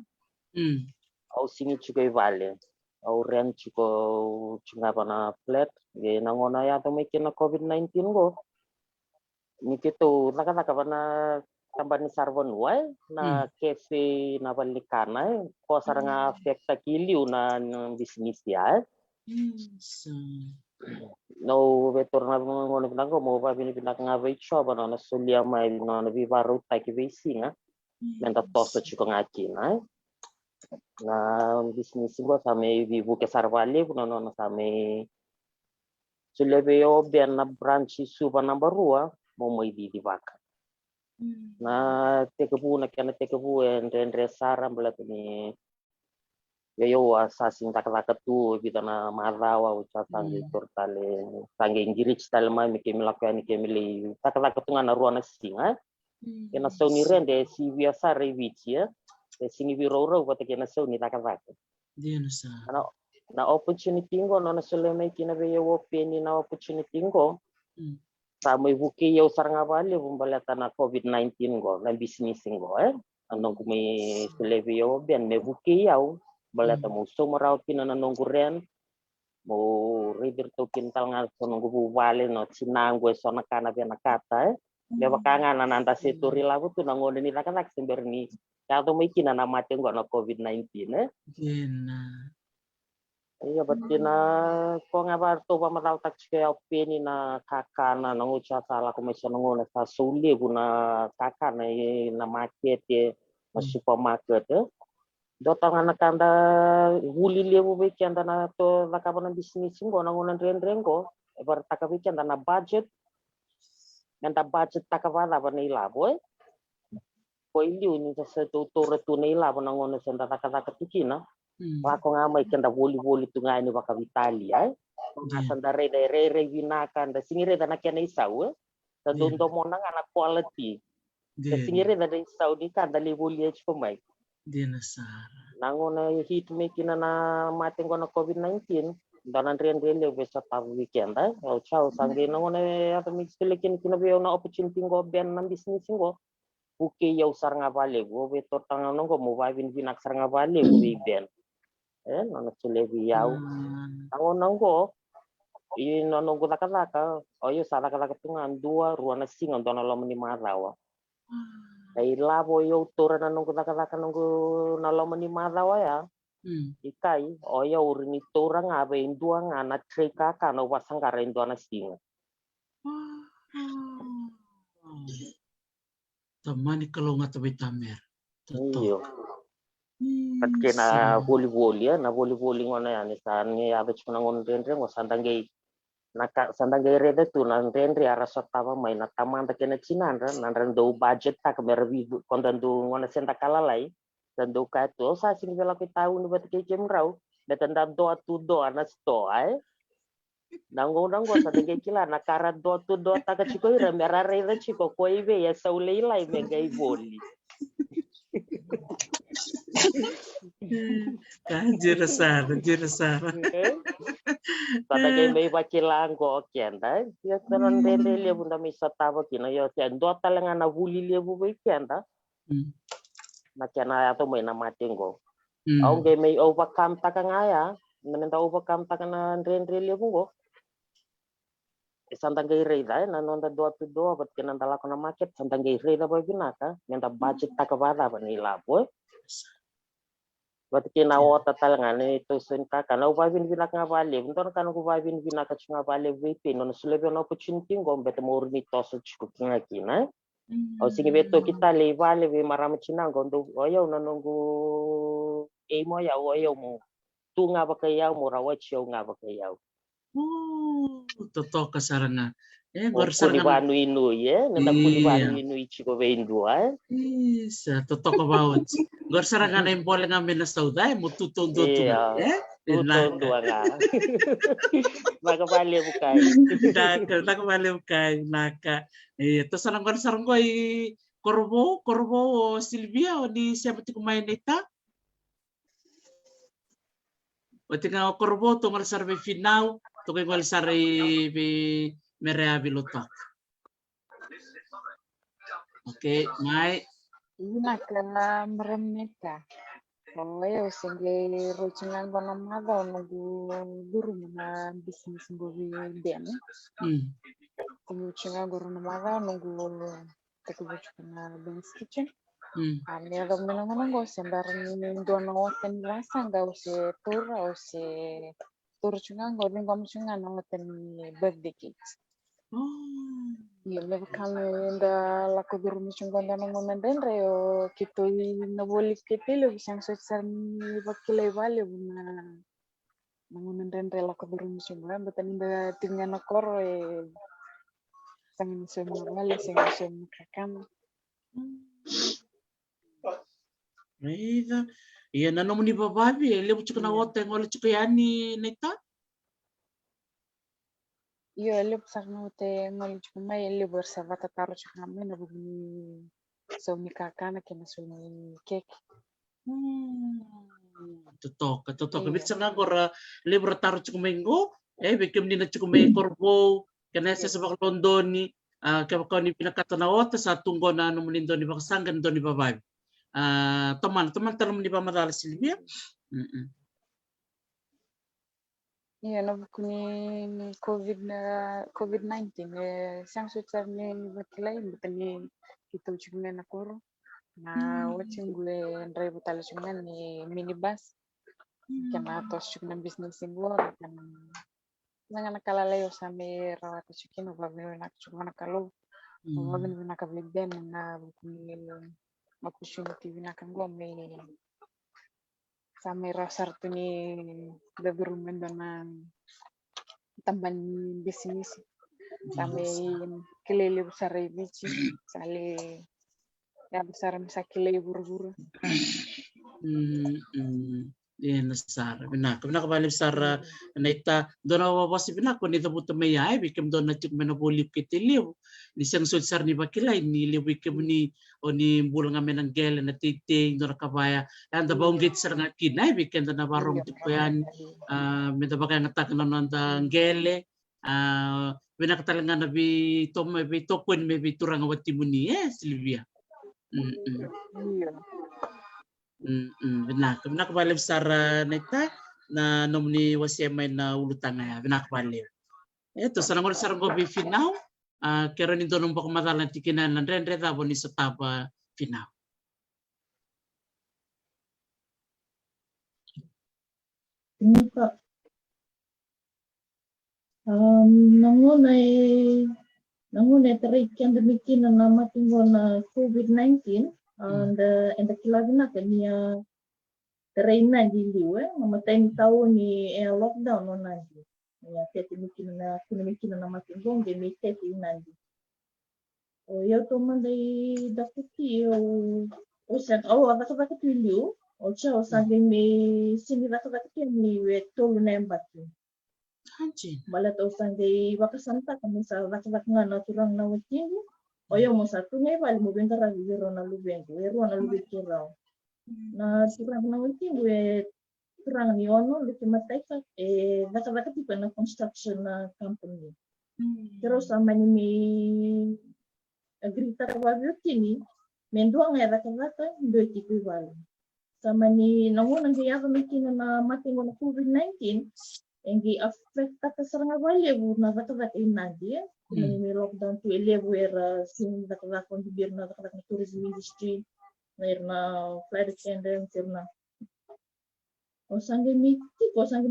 Au singi chuko vale. Au rent chuko chunga bana flat ge na ngona ya to mekina COVID-19 go. Nikito naka bana tambani sarvon wai na cafe na balikana ko saranga afekta kiliu na bisnis ya. No vetor na ngono pinanggo mo pa pinipindak nga vape shop na sulia mai na vivaru ta ki vesinga menta tosto chuko ngaki na bisnis go same vivu ke sarvale no same sulia veo ben na branch suba number 2 mo mai di vaka na tekebu na kana tekebuendre saram belat ni yo asasing takaka tu kita na marawa uca sangi tortale sangi ingirich talma mi kemilakani kemili takaka tu ngana ruana singa kena soni rende si biasa revici ya singi biroro bata kena soni takaka na opportunity ngo na soleme kina be yo peni na opportunity ngo sa may buki yo saranga bali bumbalata na COVID-19 ngo na business ngo anong kumi soleve yo ben me buki yaw balata mo sumaraw pinananongguren mo river to kintal nga so nunggu bubale no sinanggo so nakana bia nakata ya bakanga nananda seturi labu tu nangono ni lakanak semberni kato may kinana mate ngo na COVID-19 Gina Iya betina ko nga ba to ba mataw tak kaya opini na kakana na ucha sala ko may sanungo na sa suli na kakana na market na supermarket dota nga nakanda huli lebu be kanda na to lakaba ng business ngo na ngunan rengo bar takabi kanda na budget nanda budget takabala ba nila boy ko ili ni sa to to nila ba ngunan senda takata tikina wako nga may kanda woli tu nga ni waka vitali ay asanda re vinakan da singire da nakya na isaw da dondo mo na nga na quality da singire da isaw di kan da woli ech pamay Dia nasara. nangona hit making na mating ko na COVID-19 danan rin besa tabu weekend ay o ciao sangi nangona ata mix pilikin kinabiyo na opportunity ngo ben ng business ngo buke yaw sar nga vale go beto tangan ngo mo vavin vinak sar nga vale go ben nono tulevi yaw ang nanggo nono go laka oyo sala kala tungan dua ruana singa dona lo ni marawa ay labo yo tora nanggo laka nanggo na lo ni marawa ya ikai oyo urini tora nga be indua nga na treka ka no wasangara indua na singa Tamani kalau ngata betamer. iyo Patke na voli na voli ngona yani sani abe chuna ngon rendre ngo sandangai rede tu na rendre ara sotava mai na tamanda kena chinandra na rendo budget tak mervi kondandu ngona senta kalalai dan do ka to sa sing vela pe tahu ni batke kemrau da tanda do na sto ai nango sa dege kila na kara do taka chiko ira merare da chiko ko ibe ya saulei lai mengai voli Jira sara. Tada kay may bakilang ko kianda. Ya karon dele le bunda mi sataba kina yo kiando talanga na huli le bu kianda. Na kiana ato may na matingo. Au kay may overcome taka ngaya. Nanenta overcome taka na rendre le bu sandang kay reda na nonda do bat kinanda la ko na market sandang kay reda ba binaka. Nenda budget taka bada ba nila boy. Bat kina wata talanga ni to sunka kana ubavin vinak nga vale bunton kana ubavin vinak nga vale VP no sulebe no opportunity ngom bet mor ni toso chku kinga kina o singi beto kita le vale ve maram china gondo oyo no nungu e mo ya oyo mo tu nga ba kaya mo rawa chiyo nga ba kaya Totoo kasaranga. Kuni banu inu ye nenda kuni banu inu ichiko ve indua Isa totoo ka bawat. Gor saranga na impole nga minasauday mo tutondo tu. Tutondo nga. Nakabali bukay. Nakabali bukay naka. To sarang gor sarang ko ay Corvo o Silvia o di siapa ti kumain ita? O tinga Corvo to ngal sarbe final to kay ngal sarbe merea bilotok. Okay, Mai. Nakala meremeka. Oya usinge ruchingan bana mada onugu guru na business ngovi ben. Ruchingan guru na mada onugu takubuchana Ben's Kitchen. Ani ada menang-menang sembar ni dono oten rasa enggak usah tur chungan godin chungan oten birthday cakes. Iya, lebe kami da lako guru chungan da nang momenten reo kito na boli kitilo bisang sesar ni bakile vale buna nang momenten re lako guru chungan betan da tinggal nakor sang semua vale sang semua kakam. Iya na naman ni bababi lebo chuka na wote ngole chuka yani neta. Iyo lebo sakna wote ngole chuka mai lebo servata taro chuka mai na bugni so mi kakana kena so mi cake. Totok bitsa nga gora lebo taro chuka mengo bekem ni na chuka mai Corvo kena sa sabak Londoni kaya ni pinakata na wote sa tunggo na naman ni doni bakasanggan doni bababi. Teman terus di pamadala Silvia. Iya, no kuni COVID-19 sang sucar ni bakilay betani kita cuma nakoro na watching gue ndray butala cuma ni minibus Kena tos chuk na business ibu kan nang nakalalayo sa may rawat chukin babin nak chuk nakalo babin nakabligden na opportunity nakanggo may sa may rasar to ni government na tamban business sa may kilele sa rebichi sale ya besar sa kilele buru-buru Nasara binaka balik sara naita dona wawasi binako ni tabuta mayai bikem dona cik menaboli kitiliw ni siyang sudsar ni bakilay ni liwikem ni o ni bulang amen ng gele na titing dona kabaya and the bonggit sar nga kinay bikem dona barong tipayan meta bakay ngatakan na ng gele binaka talaga na bi tokwen may biturang awati mo ni Silvia. Benak balik sara neta na nomni wasiamay na ulutang ya benak balik. Ito sarang gobi final kero nito nung bako matalan tikinan ng rendre tabo ni sa taba final. Nangunay tarikan demikian na matinggo na COVID-19 and kilabina kaniya teray na diliwe mamatay ni tao ni lockdown no nandi ya tete mikin na matinggo de mi tete nandi o yo to manday dakuti o sa baka tuliu o cha o sa me sini baka mi we tolu na embati balat o sa baka santa kami sa baka nga naturang na watingo Oyo mo sa tunay bali mo benta ra biro na lubengo ero na lubeki raw na turang na ulti we turang ni ono luki matay ka baka tipo na construction na company pero sa mani mi agrita ka ba kini mendo ang era ka do tipo bali sa mani nangunang gaya kami na matingo na COVID-19 engi affect ka sa nga bali na baka inandi may lockdown to 11 where sin nakakakon bibir na nakakakon tourism industry na flight attendant na o sangi mi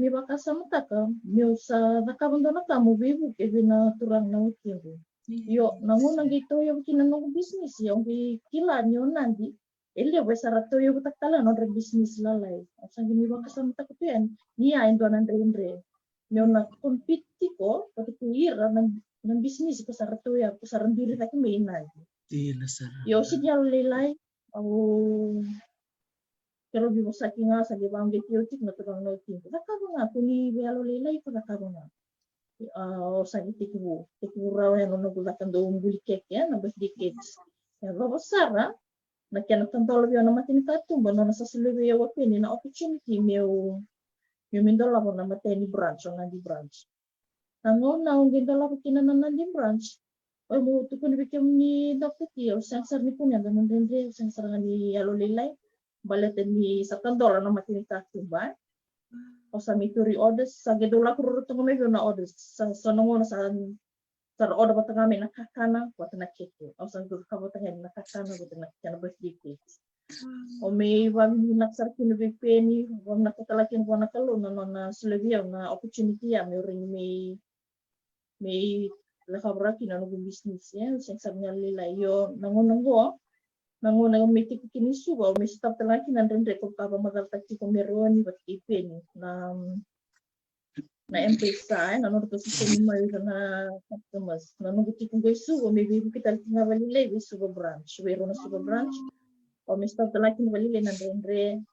baka sa mata ka mi sa nakabondo na ka mo bibu ke na turang na utingo yo nangunang gito yung kinanong business yung kila nyo nandi ele we sarato yung takala no business lalay o sangi mi baka sa mata ko yan niya endo nandre mi na compete ko pati kuira ng business ko sa ratuya ko sa randiri ta kami inay. Yo sinyal lilay pero bibo sa kinga sa gibang gitiotik na turang no tin. Nakabo nga kuni bialo lilay ko nakabo nga. O sa itiku raw yan no gulakan do umbulikek ya na bas kids. Ya babo sara nakyan tantolo biyo na matin ka tumba no sa silbi ya wapini na opportunity meu mindolo ko na mateni branch on di branch. Nangon na ang ginto lang kinanan di branch. O mo tukun bikim ni Dr. Tio, sensor ni punya dan dendre sensor ni alo lilay. Balet ni sa kandola na matinita tuba. O sa mituri orders sa gedula kurut ng may na orders sa nangon sa order batang kami nakakana wat na keke. O sa gud ka batang nakakana gud na kana birthday. O may wami naksar kinubipeni, wam nakatalakin ko nakalo na sulebia na opportunity ya may ring may lakabraki na nung business yan siyang sabi nga nila yo nangunang may tikikinisu ba may stop talaga kinandandre kung kaba magaltaki kung meron ni ba't ipin na empesa na nung ito system na customers na nung ito kung gaisu may bibu kita nga balilay may suba branch wero na suba branch o may stop talaga kinabalilan nandandre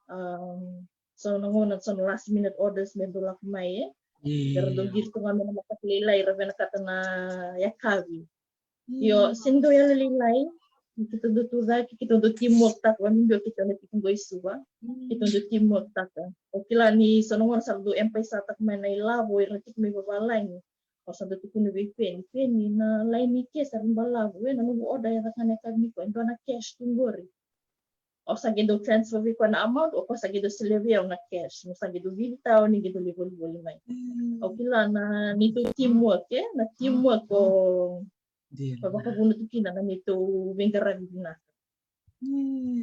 so nangunang sa last minute orders may dulak may pero doon dito kami na makaklilay, rabi na kata na yakabi. Yo, sindo yung lilay, kita do teamwork tak, kami do kita na kitong goy suba, kita do teamwork tak. O kila ni sonongon sa do empay sa tak may na ilabo, iratik may babalay. O sa do tikong pen na line ni kes, aring balabo, na nag-order yung kanya kami ko, ito na cash tunggori. O sa gido transfer ko na amount o sa gido silevia na cash mo sa gido vinta o ni gido libol may o kila na nito teamwork na teamwork o pabaka bunot kina na nito bengara na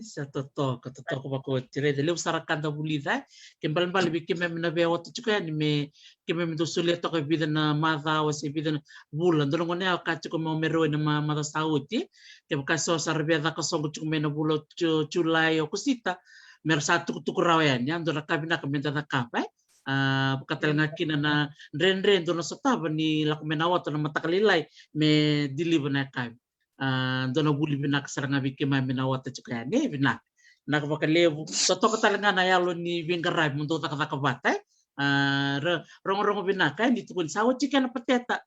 Sa totoko bako tire de leu sarakanda bulida ke mbal bi ke me na be oto chuka ni me ke me do sule to ke vida na mada o se vida bula ndo ngone ka chuka mo mero na mada sauti ke ka so sarbe da ka so chuka me na bulo chulai o kusita mer satu tu kurawen ya ndo ka bina ka menta da ka pa katal ngakina na ren ndo no sotaba ni la kumena oto na matakalilai me deliver na ka dono buli bina kasaranga bikema mina wata chuka ne bina na ka levu toto ka talanga na yalo ni vingarai mundo ta ka bata rong bina ka ni tukun sawo chika na pateta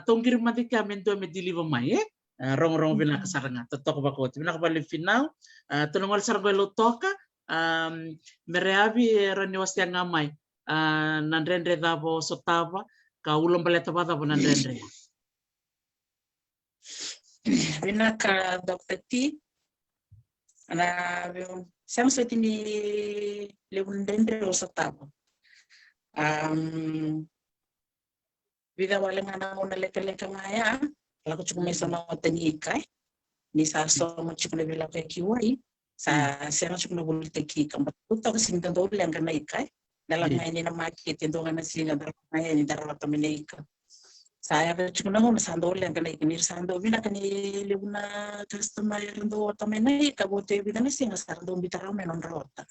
tongir madika mendo me diliva mai rong bina kasaranga toto ka bako bina ka bali final tonongol sargo lo toka mereabi rani wasya ngamai nandrendre davo sotava ka ulom baleta bata nandrendre Vinaka Dr. T. Na siamo stati le undende o satabo. Vida wale ngana una leka ngaya, laku chukume sama tenika, ni sa so mo chukune bila ke kiwai, sa siamo chukune bulu teki kamba tuta ko sinta do le ngana ikai, dalam ngani na market ndo ngana singa dalam ngani dalam tamenika. Saya cuma nggak sando yang kena ikan sando bina kani lebuna customer ndo tamene kabote bina sih nggak sando bitara menon rota.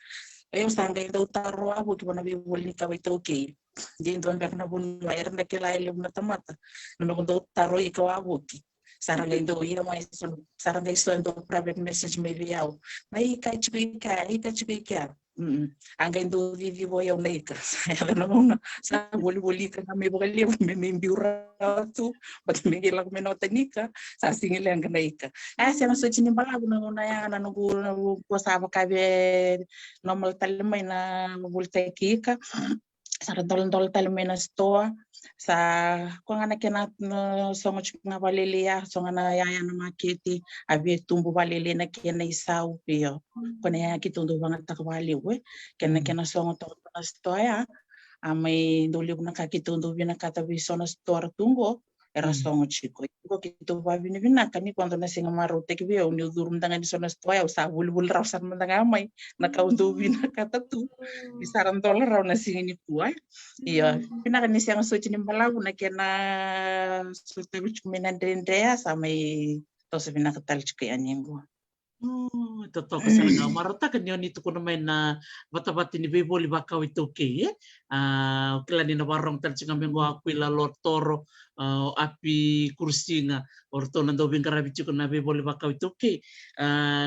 Ayo sangga itu taruh abu tu mana bibuli kawai tu oke. Jadi tuan nak nabun air nak kelai lebuna tamata. Nabun taruh ikaw abu ki. Sarang itu iya mai sarang itu ndo private message maybe yaw. Mai kai cukai. Angga itu vivo ya unika. Saya namun sa boli ka kami bali me biura tu bat me gila ko menota nika sa singil yang kenaika. Saya masuk sini bala na ya na nugu ko sa ka be normal talmay na bulte kika. Sara dol talmay na store sa ko nga nakenat no songo nga balilia songa na yaya na makiti abi tumbu balili na kena isau pio kone ya kitundu banget takwali we kena songo to na stoya amai doli na kakitundu bina kata bisona store tungo era songo chico iko kitu babi ni bina kani cuando na singa maro te kibio ni durum dangan di sona stoya usa bulbul rausan mandanga amai na kaundu bina kata tu bisaran dolar raw na singa ni kuai iya bina kan siang suci ni malagu na kena sulte bichu menandendea samai to se bina katal chike anyengo. Toto kasaranga marota kan yoni tu kono mai na bata-bata ni beboli bakau itu ke kila ni na warong tal cinga mengo aquila lortoro api kursinga orto nando bingkara bicu na beboli bakau itu ke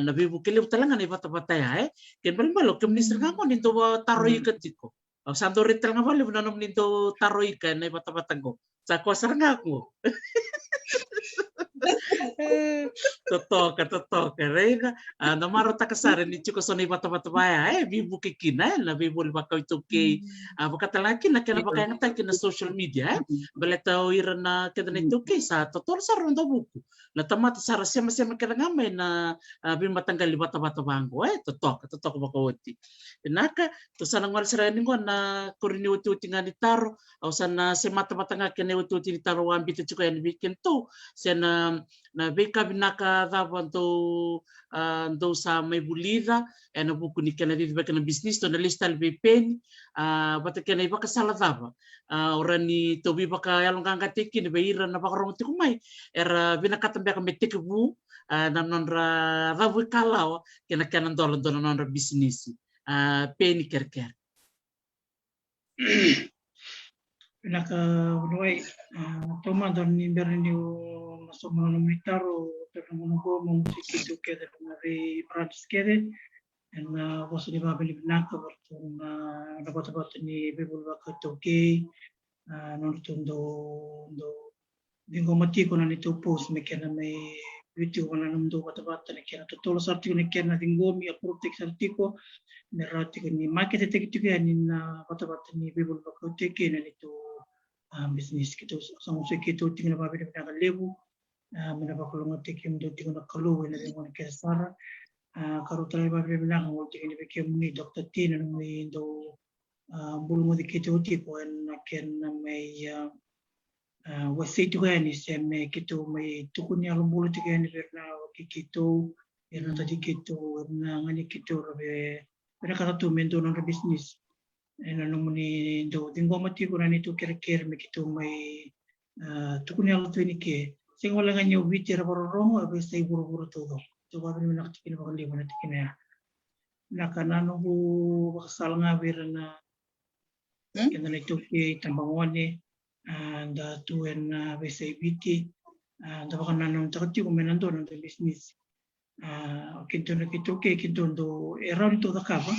na bebu kele utalanga ni bata-bata ya ken balbalo kem ni serga ko ninto taroi ketiko santo ritel ngabali bunanom ninto taroi ka na bata-bata go sa ko saranga ko totoka rega na marota kasare ni chuko soni bata-bata baya bibu kikina na bibu bakau itu ke bakatalaki na kena bakay ngata kina social media baleta ira na kedana itu ke sa totor sa rondo buku na tamata sara sema kena ngamay na bimatanggali bata-bata bango totoka bakawoti naka to sana ngwal sara ningo na kurini uti ngani taro au sana semata matanga kene uti ni taro ambito chuko yan bikin to sana na beka binaka davanto do sa may bulida na buku ni kana dito baka na business to na lista albepen bata kana iba kasala dava orani to bi baka yalong kangati ni beira na baka ronti kumai era binaka tambe ka metik bu na nonra davu kalao kana dola nonra business peni kerker Pinaka unoy toma don ni berni somo no mitaro pero no go mo sikitu kede na re practice kede na wasu ni babeli pinaka bertu na dapat ni bebul bakato ke non tundo dingo mati ko na nito post me kena me video wana namdo bata ne kena tolo sarti ne kena dingo mi approtek sarti ko merati ko ni market te ni na bata ni bebul bakato ke na nito business kita sama kita tinggal babi dengan lebu mana bakulungan tikim do tinggal kalau ini dengan kesara kalau terlalu babi bilang mau tinggal bikin ni dokter T dan ni do bulu mau kita uti poin ken namai wasi tu kan ni sem kita mai tukunya bulu tiga ni berna kita Irna tadi gitu, na ngani gitu rabe. Mereka kata tuh mendo nang bisnis. Ena nomuni do tinggo mati kurang itu kira-kira begitu mai tukuni alat ini ke. Sing wala nga nyaw biti ra romo abe stay buru-buru todo. Coba bin nak tikin bakal di mana tikin ya. Nakanano hu bakasal nga na kena itu ke tambangwane da tuen bese biti da bakal nanong takati ko menando ng business. Kinto na kito ke kinto do around to the cover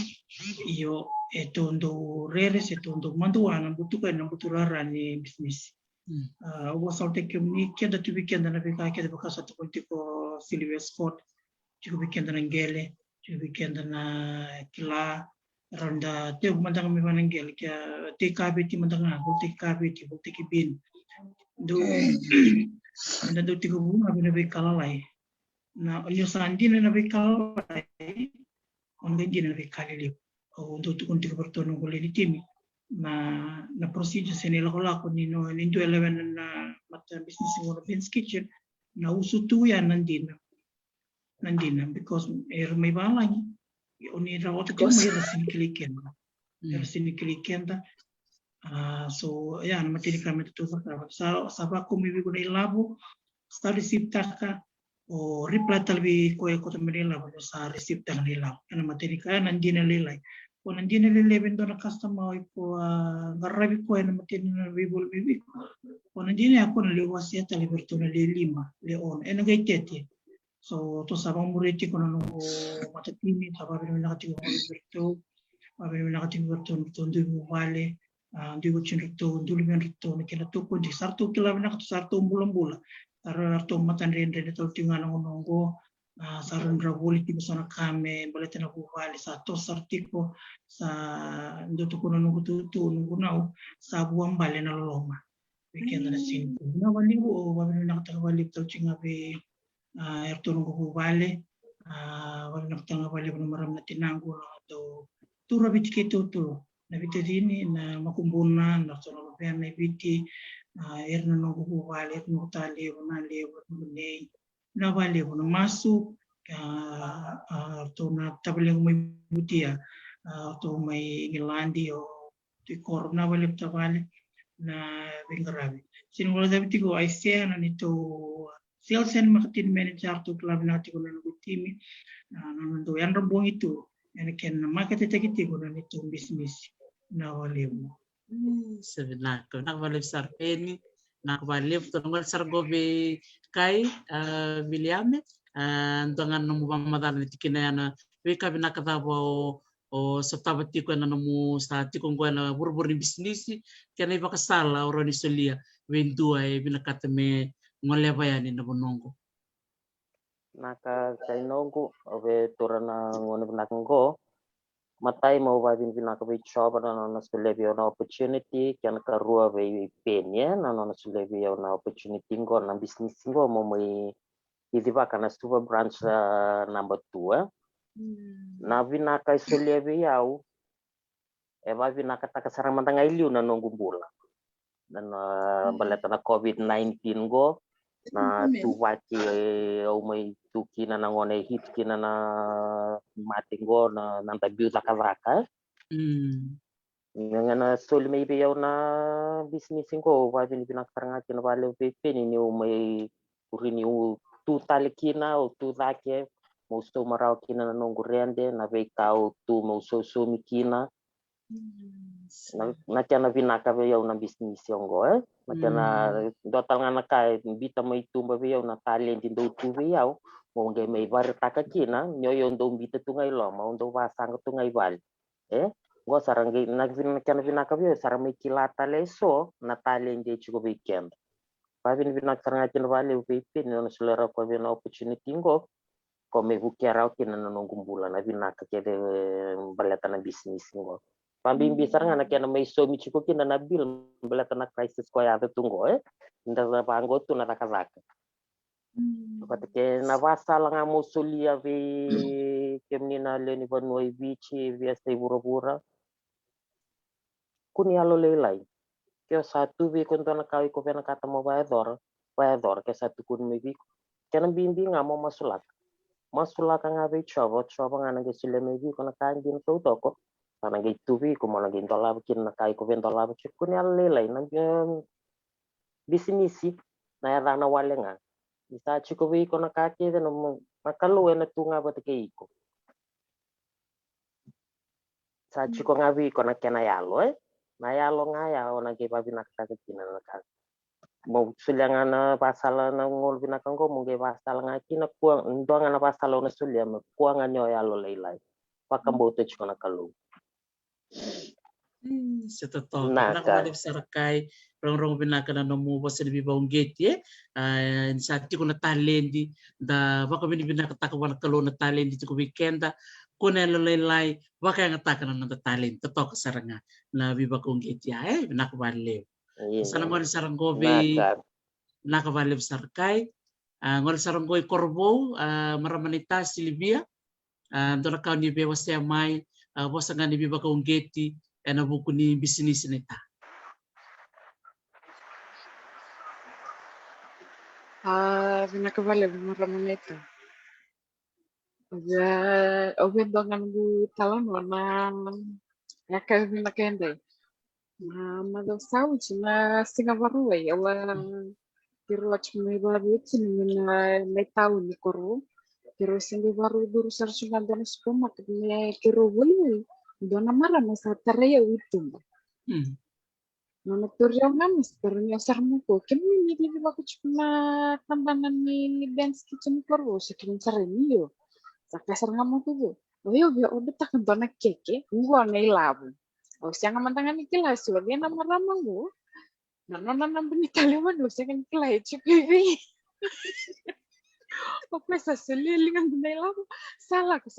iyo eto ndo reres eto ndo manduana butukan ng buturara ni business. Wasal te kemni kenda tu weekend na bika kenda baka sa ko Silver Sport juga weekend na ngele juga weekend na kila ronda te mandang mi manangel kya te kabe ti mandang na te kabe ti te kibin do anda do tigo bunga bina be kalalai na onyo sandi na be kalalai on ganji na be kalili o do tu kunti bertono gole ni timi na procedure sene lako ni no into 11 na mata business mo Vince Kitchen na uso tu ya nandina because may balay oni ra auto ko may sinikiliken ta so ya na matili kami tu sa ba ko mi ko ilabo sa receipt ka o reply talbi ko ko tamila sa receipt ta nila na matili ka nandina lilay o nandina lileben do na customer ko garabi ko na matili na bibol bibi o nandina ako na liwas ya taliberto na lima leon enagaitete so to sabang muriti ko na no matatimi sabang nakati ko berto abang nakati berto ndu vale ndu chinrito ndu libenrito na kila to ko di sarto kila nakati sarto bulan-bulan sarto matan rende to tinga nongo saran rawoli ti sana kame balete na ko vale sa to sartiko sa ndu to ko no to nungu nau sa buang bale na loloma weekend na sin na wali ko abang nakati wali to tinga be ertulong ko vale wala nakatanga vale no maram na tinanggo to tura bitike to na bitini na makumbuna na sono ben na biti erna no ko vale no tali na lewo ne na vale no masuk to na tableng may butia to may ngilandi o ti corona vale ta vale na bingarabi sinwala bitiko ay siya na nito sales and marketing manager to club natin ko na nagutimi nando yan rabong itu yan ken market tekiti ko na nito business na walimu sebenarnya nakabalik sa Penny nakabalik to ngal sargobe kai William ndangan no mamadal ni tikinana we ka binakatabo o sabtabati ko na no sa tikong ko na burbur ni business kana iba kasala oro ni solia wendu ay binakatame ngole bayani na bonongo naka kainongo ove torana ngone benakanggo matai mau babin binaka be job na sulebi na opportunity kan karua be penye na sulebi na opportunity ngo na business ngo mo mai idiba kana super branch number 2 na binaka sulebi yau e ba binaka takasarang mantanga iliu na nongo bula dan baleta na COVID-19 go na tuwaki o may tuki na nangone hit kina na matingo na nanta biuta kazaka nga sol may biyaw na business ko wa bin pinaktaranga kina vale pepe ni may urini tutal kina o tutake mo sto maraw kina na nongurende na bekao tu mo so kina na kana vinaka biyaw na business yongo Makana dotal nga nakay bita may tumba biyaw na talent do tu biyaw mo ngay may barata kina nyoyo ndo bita tu ngay lo mo ndo wasang tu ngay bal go sarang nagvin kana vinaka biyaw sarang may kilata leso na talent de chugo weekend pabin vinaka sarang kina vale upipi no sulera ko vina opportunity ngo ko may bukiaraw kina nanongumbula na vinaka kede baleta na business ngo pambimbi sarang na kaya may somi chiko kina na bill baleta na crisis ko ya tungo nda bango tu na takazaka patike na vasa nga musulia vi kemni na leni vanoi bichi via stay burabura kuni alo lelai kaya satu vi kunto na kawi ko pena kata mo bayador kaya satu kun may vi kaya bimbi nga mo masulak masula ka ngabe chobo ngana ge sile mebi kona kanjin so toko sana ge tubi ko mana ge tola bikin na kai ko ben tola bikin kun ya lelai na bisinisi na ya dana walenga isa chiko bi kona kake de no makalo ena tunga batike iko sa chiko ngabi kona kena yalo na yalo ngaya ona ge babi na kata kina na ka mau suliangana pasal na ngol binakang ko mungge pasal ngaki na kuang ndonga na pasal na sulia me kuang anyo yalo leilai pakambote chiko na kalu Setelah Nah, nak balik sarakai rong binakan na nomu bos lebih bawang gate saat itu na talendi da baka binaka takawan kalau na talendi itu weekend kuna lalai baka yang takan na talent tetok saranga na biba kong gate binak balik sana ngol sarang gobi nak balik sarakai ngol sarang goy korbo maramanita Silvia dora kau ni bewa mai bos ngani biba kong gate ena buku ni bisnis neta. Binakabale bimaraman itu. Ya, obendongan bu talon wana ya kayak binakende. Mado saúde na Singapura ya wa kiro chumi baru itu na metal ni koru. Kiro singi baru dulu sarjana dan supermarket ni kiro beli. Dona mara masa taraya itu. Nona turya namis turya sarmu ko kemi ni di baku cuma tambanan ni dance kitchen koru sekian sareni yo. Saka saranga mo tuh. Oyo biar udah tak dona keke, gua ngai labu. O siang mantangan iki lah sudah dia nama ramang go. Nona nana benita lewan lo siang iki lah cukup. Oke sasuli lingan benai labu. Salah ko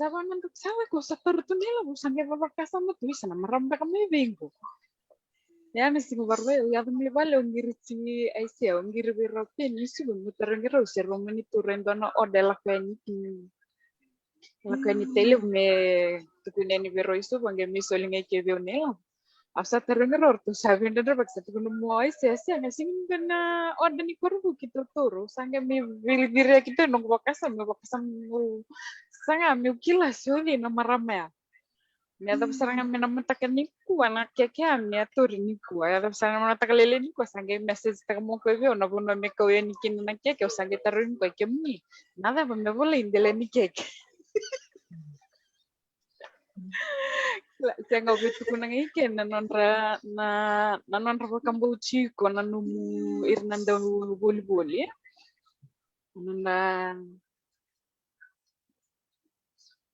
sator tu nela bu sange babak kasama tu sana maramba kami bengko. Ya mesti ngobarwe ya dumi bale ongiri ci aisia ongiri birope ni subu mutarengero servo monitor rendono odela kweni la kweni tele me tukuneni biro isu bange mi solinga ke bionela asa terengero tu saben der baksa tukun mo aisia asia ngasing gana odeni korbu kita toro sange mi biri kita nong bakasam sanga mi ukila soli na maramea. Nia tapi serangan menamatakan niku anak kaya nia turi niku ya tapi serangan menamatakan lele niku sange message tak mau kau na pun na kau yang nikin na kaya sange taruin kau kemi nada pun boleh indele nikek saya nggak begitu kunang ikan na nonra kambuci ko na numu irnanda boli nanda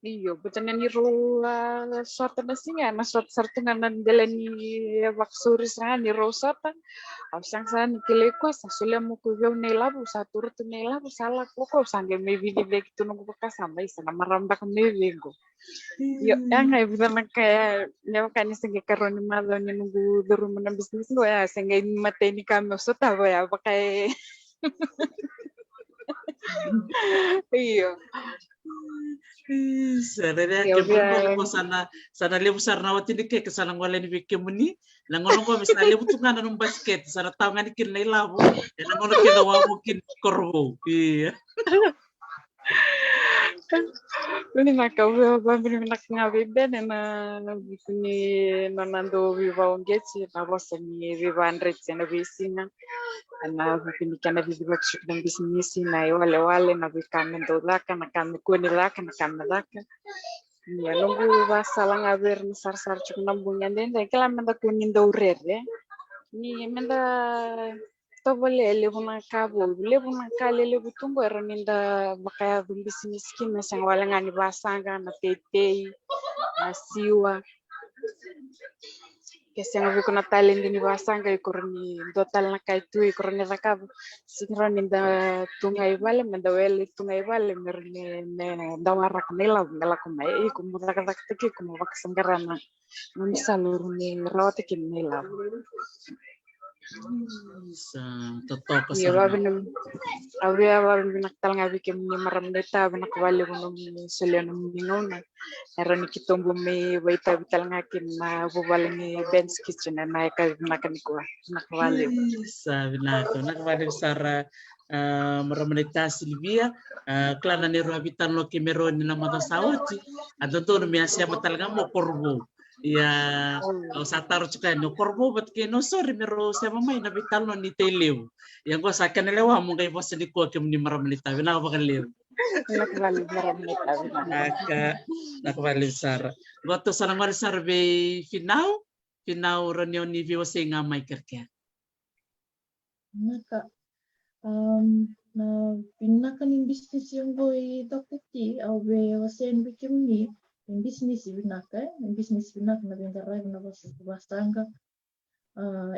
iyo, betul ni rola sorta nasinga, na sorta nga nandela ni vaksuri sa ni rosata. Ausang sa ni kileko sa sula mo ko veo nelabu sa turut nelabu sala ko sange me vidi vek tu nung kasama isa na maramba ka me vengo. Yo, yang ay bukan kaya nyawa kani sange karon ni malo ni nunggu duru na bisnis lo ya sange mate ni kami so tabo ya pakai. Iyo. Sarere ke berbo sana lebu sarna wati dike ke sana ngwale ni bike muni na ngono ko misna lebu tunga na num basket sana taw ngani kin lay labu na ngono ke da wa mungkin korbo iya Ini nak kau beri nak ngawi ben na bisini nonando viva ongeti na bosa ni viva andretse na bisina na bisini kana viva chukna bisini na wale na bikamendo laka na kami kuni laka na kami laka ya nunggu basala ngawer ni sar chukna bunyan den kala menda kuni ndo urere ni menda tobole lebuna kale lebu tumbo eraninda bakaya bisini skin sang wala ngani basanga na tetei na siwa kasi nga ko na talent ni basanga ikorni total na kay tu ikorni rakab sinroni da tungay bale menda wele tungay bale merni ne dawarak nela ngala ko mai ko mudak tiki ko baksangarana nung salur ni rawate kin nela sa totok Iya, sa abia binaktal nga bikin ni maram deta binakwali ko nung sila nung ngona. Meron ni kitombo may waita bital nga kin na bubal ni Ben's Kitchen na naika binakan ko nakwali. sa binako nakwali sara Maramanita Silvia, Clan Nero Habitan Lo Kimeroni na Mata Sauti, Adotor Miasia Matalanga mo Corvo. Ya, sa taro chika no Corvo, but que no sorry, mero sa mamay na Habitan Lo ni Teleu. Yang ko sa kanila mo kay boss ni ko kim ni Maramanita, nakapakaliw. Nakabalik Sara. Goto sa nang survey Finau reunion ni Viwase nga may kerker. Naka na pinaka ng business yung boy Dr. T au be wasen bikim ni yung business binaka na bengaray na bastanga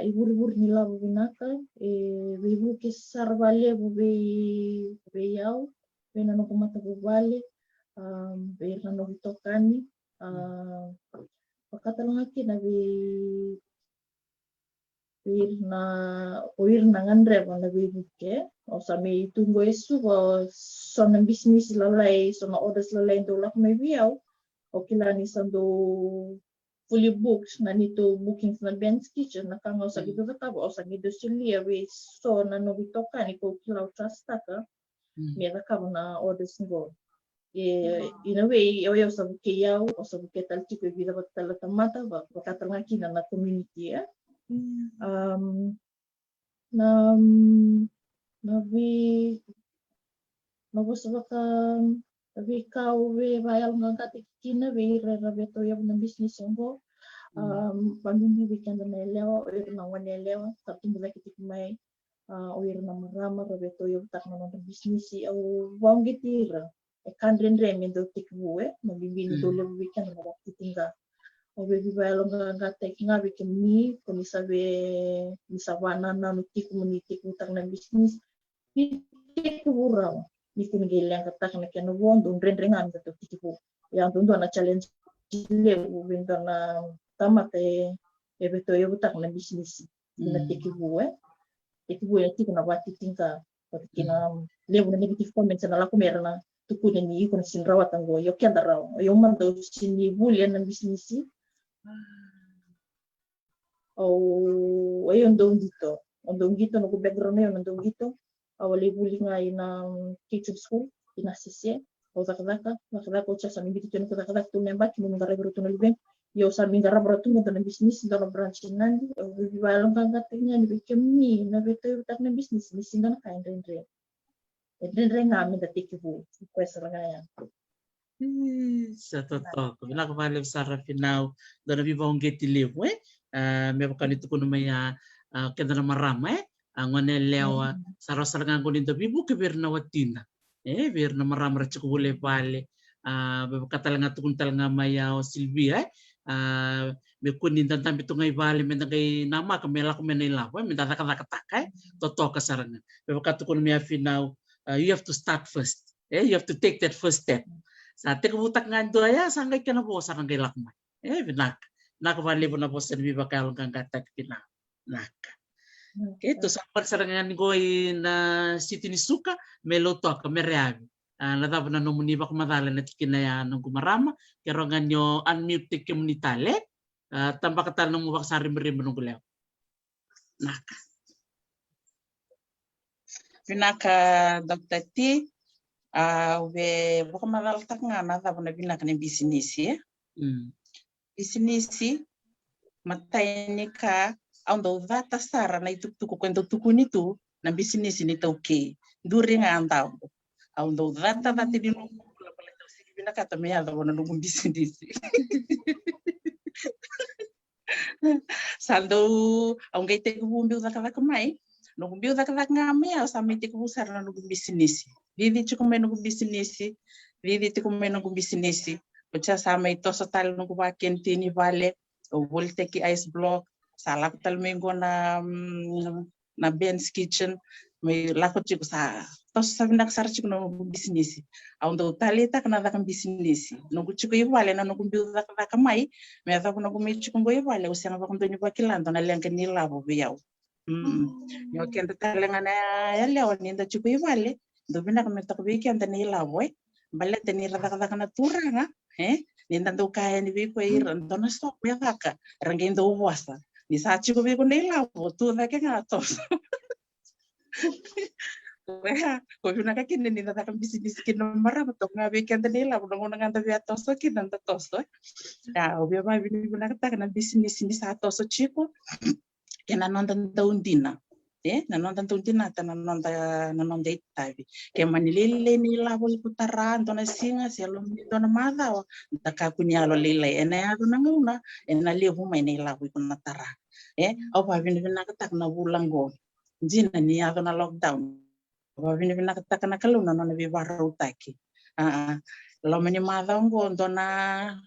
ibur nila binaka ibu kisar bale be yau be na no kumata bale be na no bitokani pakatalong akin na oir na ngandre na bibuke o sa may tunggo esu o so ng business lalay so na orders lalay do lak may biyaw o kilani sando fully booked na nito bookings na Ben's Kitchen na kang o sa gido katabo o sa gido silia we so na no bitokan iko kilaw trasta ka may nakabo na orders ngo in a way o sa bukiyaw o sa buketal tipo vida batala tamata ba bakatal ngaki na community nabi kau we bayal ngangkat kina we rabeto yang na business ngo pandumi weekend na lewa na wane lewa tapi mulai kita mai na marama rabeto yang tak na business au wang gitira kandren remen do tikbuwe no bibini dole weekend na waktu tinggal Obe bayal ngangkat ngabi kemi komisabe misawana na nuti community kutak na business ni kurang ni kunigil yang katak na kano wondo rendrengan to tikipo yang tundo na challenge le ubento na tamate ebeto yobutak na business na tikipo ya tikuna wati tingka kina lebu na negative comments na lako merana tukuna ni ikon sinrawat ang go yokyanda raw yung mando sinibulian na business ayun doon dito no background na yun nandun dito awali buli nga ng teaching school inasisye o zakadaka cha sa mibiti tun ko zakadaka tun nemba kimu ngara bro tun liben yo sa mingara bro tun na business na branch nandi o bibalong kang katingnya ni bikemi na beto tak na business ni sinda na kain renre ngami da tikibu kwesa nga yan Sa totoo, binakapalim sa Finau, doon na bibawang getiliw, may bakanito ko naman kenda na marama, ang wanelewa, sa rosal nga ko nito, bibu kibir na watina, bir na marama ratsi ko huli pale, bibakatal nga tukun tal nga maya o Silvia, may kunin tantam ito nga ibali, may nagay nama, kamela ko may nailawa, may tatakataka, totoo ka sarangan. Bibakato ko naman Finau, you have to start first, you have to take that first step. Sa tikubutak nga doya sangay ka na po sa kang lakmay. Binak. Nakabali po na po sa nabi bakalong kang katak pinak. Ito sa pansarangan ko na City ni Suka, may loto ka, may reabi. Natapos na numuniba ko madalan at kinaya ng kumarama, kaya nga nyo unmute komunitale, tambak katal ng mubak sa rim-rim ng gulaw. Naka. Pinaka Dr. T, we bukan magal tak ngana tapi nabi nak ni business ya. Business matai ni ka ando vata sara na itu tuku kwento tuku ni tu na business ni tu okay. Duri ngantau. Ando vata vata di nuku la pala tu sigi bina kata me ada wana nuku business. Saldo ang gaite ko bumbi uda kala kamai. Nuku bumbi uda kala ngame au samite ko busara na nuku business. Vivi te come no business, vivi te come no business. Ucha sama ito sa tal no ba kentini vale, o volte ki ice block, salak tal mengo na Ben's Kitchen, may lakot chiko sa tos sa nagsar chiko no business. Aundo talita kana da kan business. No chiko vale na no kumbi da ka mai, me da no kumbi chiko vale, o sanga ba kundo ni ba kilando na lenga ni labo biyaw. Yo kenda talenga na ya lewa ni da chiko vale. Dobina kami tak bikin tani laboy, balet tani rata na turanga, nindan do kaya ni biko iran, dona stop ya kaka, rangin do wasa, ni sachi ko biko ni labo, tu na kaya ngatos. Ko pina ka kin ni tata kan bisnis kin mara betok ngabe kan nila unang nganta biatos kin nanta tosto. Ya obvio ba pina ka kan bisnis ni sa tosto chico. Kena nonton taundina. Nanontan taundina ta nanonda itavi. Ke manilele ni lavo putara antona singa se lo dona mada o ta ka kunyalo lele ena ado nanguna ena levu mai nei lavo ikuna tara. Au pa vina ka tak na bulango. Jina ni ado na lockdown. Wa vini ka na kaluna no vi barau taki. Lo mani mada ngo dona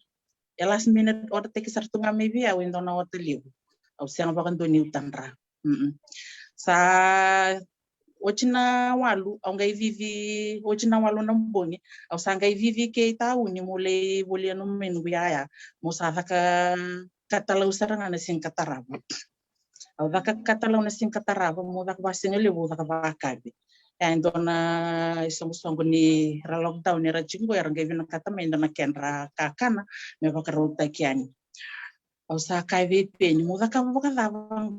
last minute order teki sartunga maybe au dona order liu. Au siang bakan doni utanra. Sa ochina walu au ngai vivi ochina walu na mbongi au sa ngai vivi ke tau ni mulai bolia no menu ya mo sa ka katalau saranga na sing kataraba. Au daka katalau na sing kataraba mo daka basinga lebu daka bakabi. And dona isong ni ra lockdown ni ra chingo era ngai vina kata me dona kenra kakana me bakarota kiani. Au sa kai vi pe ni mo daka bakadava.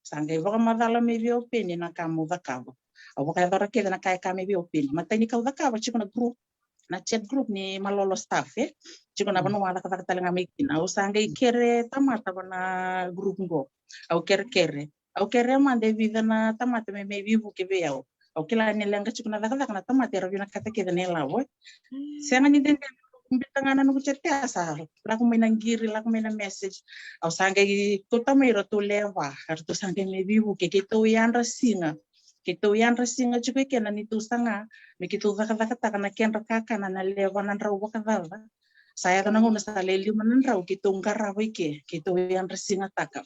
Sangai baka madala me vi opini na kamu dakava. Au baka dora keda na kai kame vi opini. Mata ni kau dakava chiko na group na chat group ni malolo staff chiko na banu wala kata talenga mekina. Au sangai kere tamata bana group ngo. Au kere. Au kere mande vida na tamata me vivu ke ve au. Au kila ni lenga chiko na dakava na tamata era vina kata keda ne lawo. Senga ni den kumbitangana no kuchetea sa laku mena ngiri laku mena message au sangai kota mai rotu leva harto sangai me vivu ke to yanra singa chuke kena ni tu sanga me ke tu daka takana kenra kakana na leva nan rau bakadava saya kana ngona sa leli manan rau ke to ngara ke to yanra singa taka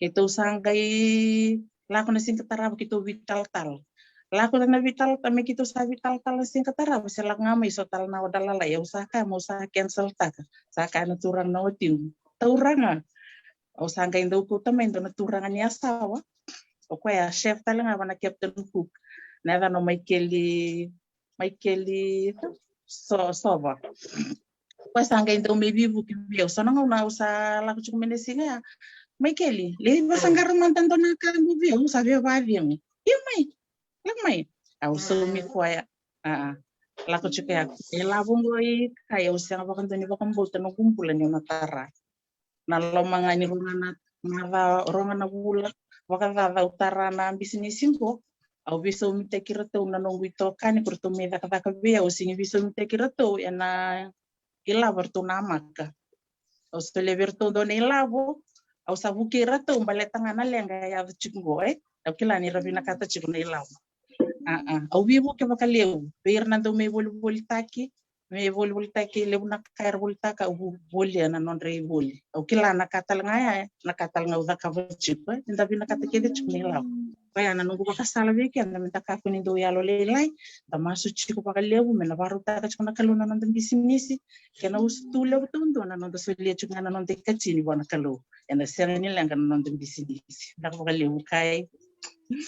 ke to sangai laku na singa tarab ke to vital tal laku na vital tame kito sa vital tal sing katara bisa lak ngamai so tal na wadala ya usaka mo sa cancel tak saka na turang na otin tauranga o sanga indo ko tame indo na turanga ni asawa o ko ya chef tal nga bana captain cook na no Michaeli sova ko sanga indo me vivu ki bio so na usa laku chumene singa Michaeli le basanggar mantan to na ka bio sabe ba bien Lamai, au sumi kuaya, laku cukai aku. Labung goi kaya usiang bakan tuni bakan bol tenu kumpulan yang natara. Nalo mangani rungana nada rongana bula bakan nada utara na bisnis simpo. Au bisa umi tekira tu na nonggu itu kani kurtu meda kata kabia usingi bisa umi tekira tu na ila bertu nama ka. Au stole bertu doni labo. Au sabu kira tu baletang ana lenga ya cinggo Au kila ni rabina kata cinggo na ilabo. Au vivo ke bakaleu per na do me bol taki lebu na kair bol taka u bolia na non rei boli au kila na katal nga uda ka chipa inda bina kata kede chumela kaya na nungu bakasala beke na minta ka kuni do yalo lelai da masu chico bakaleu me na baru taka chuna kaluna non bisinisi kena ustule utundo na non do solia chuna non de kachini bona kalu ena serani langa non bisinisi da bakaleu kai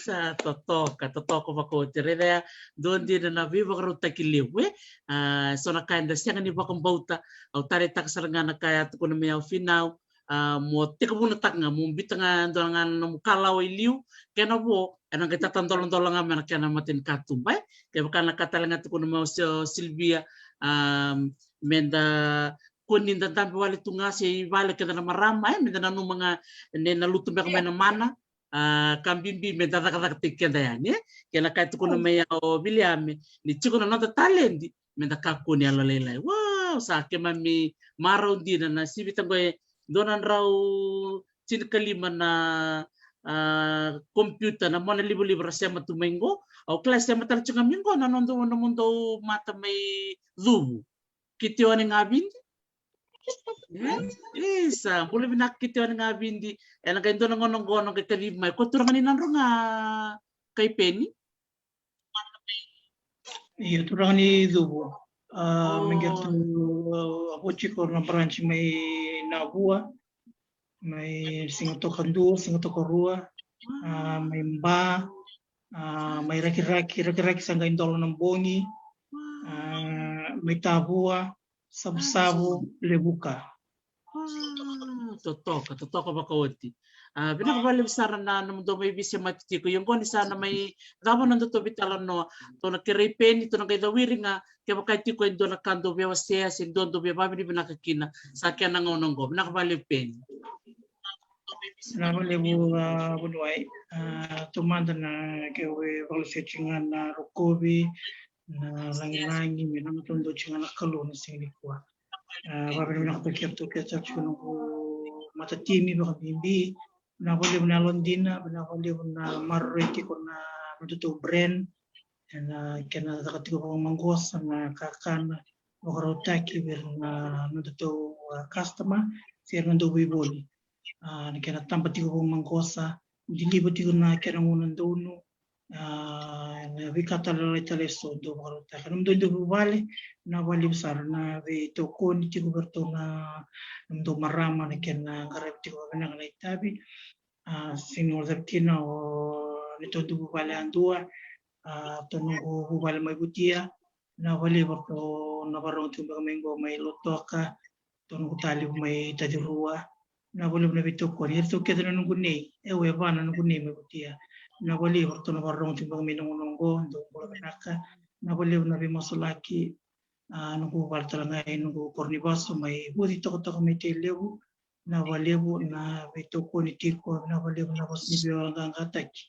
sa totoko bako tereda don dia na viva rota kilewe so na kainda sianga ni bakam bauta au tare tak sarangana kaya tu kono me au finau mo te ko na tak nga mo bitanga ndongan no kalau iliu kena bo ena kita tantolong-tolong amana kena matin katum bai ke bakana katalanga tu kono mo Silvia menda kunin tanpa wali tunga si wali kita na marama menda nanu mga nena lutu bek mena mana kambimbi menta kata tikenda yani kena kai tu kono me o William ni chiko na nota talendi menta kakuni alo lelai wow sa ke mami maro di na sibita goe donan rau cin kelima na komputer na mona libu rasema tu mengo au kelas ya matar chunga mengo na nondo mata mai zubu kitio ni ngabindi isa boleh binak kita nga bindi ena ganto ngono ke kalima ko turangani nanro nga kay Penny Iya turang ni dubo mengerti aku cikor na branch may nabua may singato kandu singato korua may mba may raki sangga indolo ng bongi may tabua sabu-sabu lebuka Totoka bakawati. Pinakabali besar na namundo may bisya matitiko. Yung kung isa na may dapat nando to bitala no to na kiripeni to na kay dawiri nga kaya bakay tiko indo na kando biya wasya sin dondo biya babi ni binakakina sa kaya nangonong go. Pinakabali pen. Nabali bu bunuai tumanda na kewe kalau sechingan na rokobi na langi-langi minang tondo chingan na kalon sini kuah. Babi nak pikir tu kita cuma mata timi baka bimbi nabali na Londina nabali na marreti kona matutu brand na kena takatiko ko manggos na kakan makarotaki bir na matutu customer siya nando biboli na kena tampa tiko ko manggosa dilibo tiko na kena ngunan dono na vikata lalai taleso do makarotaki nando do bubale na wali besar na we toko ni tiko berto na nando marama na kena garap tiko na ngalai tabi sinor zaptina o nito do bubale andua tonunggu bubale mai butia na wali berto na barong tumba mengo mai lotoka tonunggu tali mai tadi rua na wali na bitoko ni to kedra nunggu nei ewe bana nunggu nei mai butia na wali berto na barong tumba mengo ndo bola naka na wali na bi masulaki nunggu baltalangai nunggu kornibaso mai budi toko mai telebu na walebu na bitoko ni tiko na walebu na bosni biwa ngangataki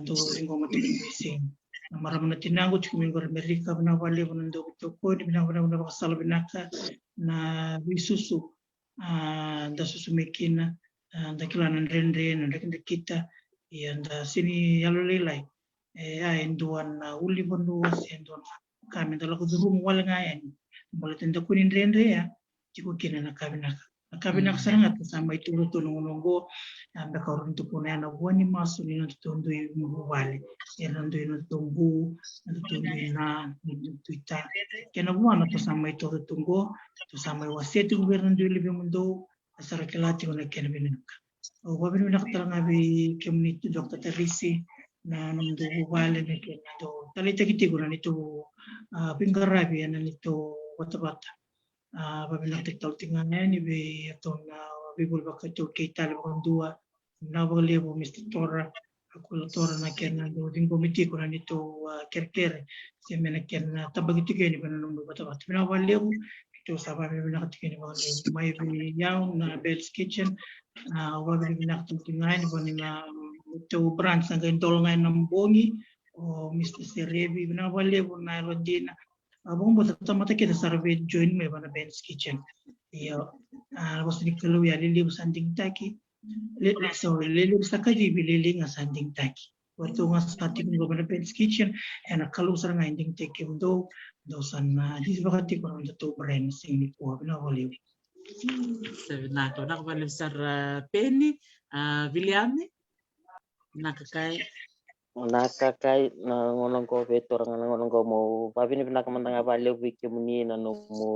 do ringo mati sing na maramana tinango chumingo Amerika na walebu na ndo bitoko ni na bakasala binaka na bisusu da susu mekina da kilana ndrendre na ndekinde kita da sini yalo lelai enduan uli bondo enduan kami dalam kudurum wala ngayan mulai tenda kunin rendre ya jiko kina na kabinaka sarang at sama itu nunggu anda karun tu puna na wani masu ni tundu yung wale nando yung tunggu na tuita kena buana to sama itu tunggu to sama wasit yung nando yung lebih mundo asar kelati na kena binuka o binuka talaga bi community Dr. Teresi na nando wale na kena do talita kiti ko na nito pinggarabi na nito wata-wata babilang tiktal tingangan ni be aton bibul bakato kita lebong dua na boleh Mr. Tora aku Tora na kena do ding komite ko na nito kerker si mena kena tabagiti ko ni bananong wata-wata na boleh ito sa babi binakati ni boleh may yaw na Bell's Kitchen wabi binakati tingangan ni na ito branch ng gandolongan ng bongi o Mr. Serebi na boleh na Rodina abang buat mata kita survey join me bana Bell's Kitchen ya bos ni kalau ya lili sanding taki lili sakadi lili nga sanding taki waktu nga static ng bana Bell's Kitchen na kalau sarang ending take do sana di bakati ko ng to brand sing ni ko na wali Nako nakabali besar Penny William nakakai nakakai na ngonong ko vetor nga ngonong ko mo pabi ni pinakamantang abale wiki muni na no mo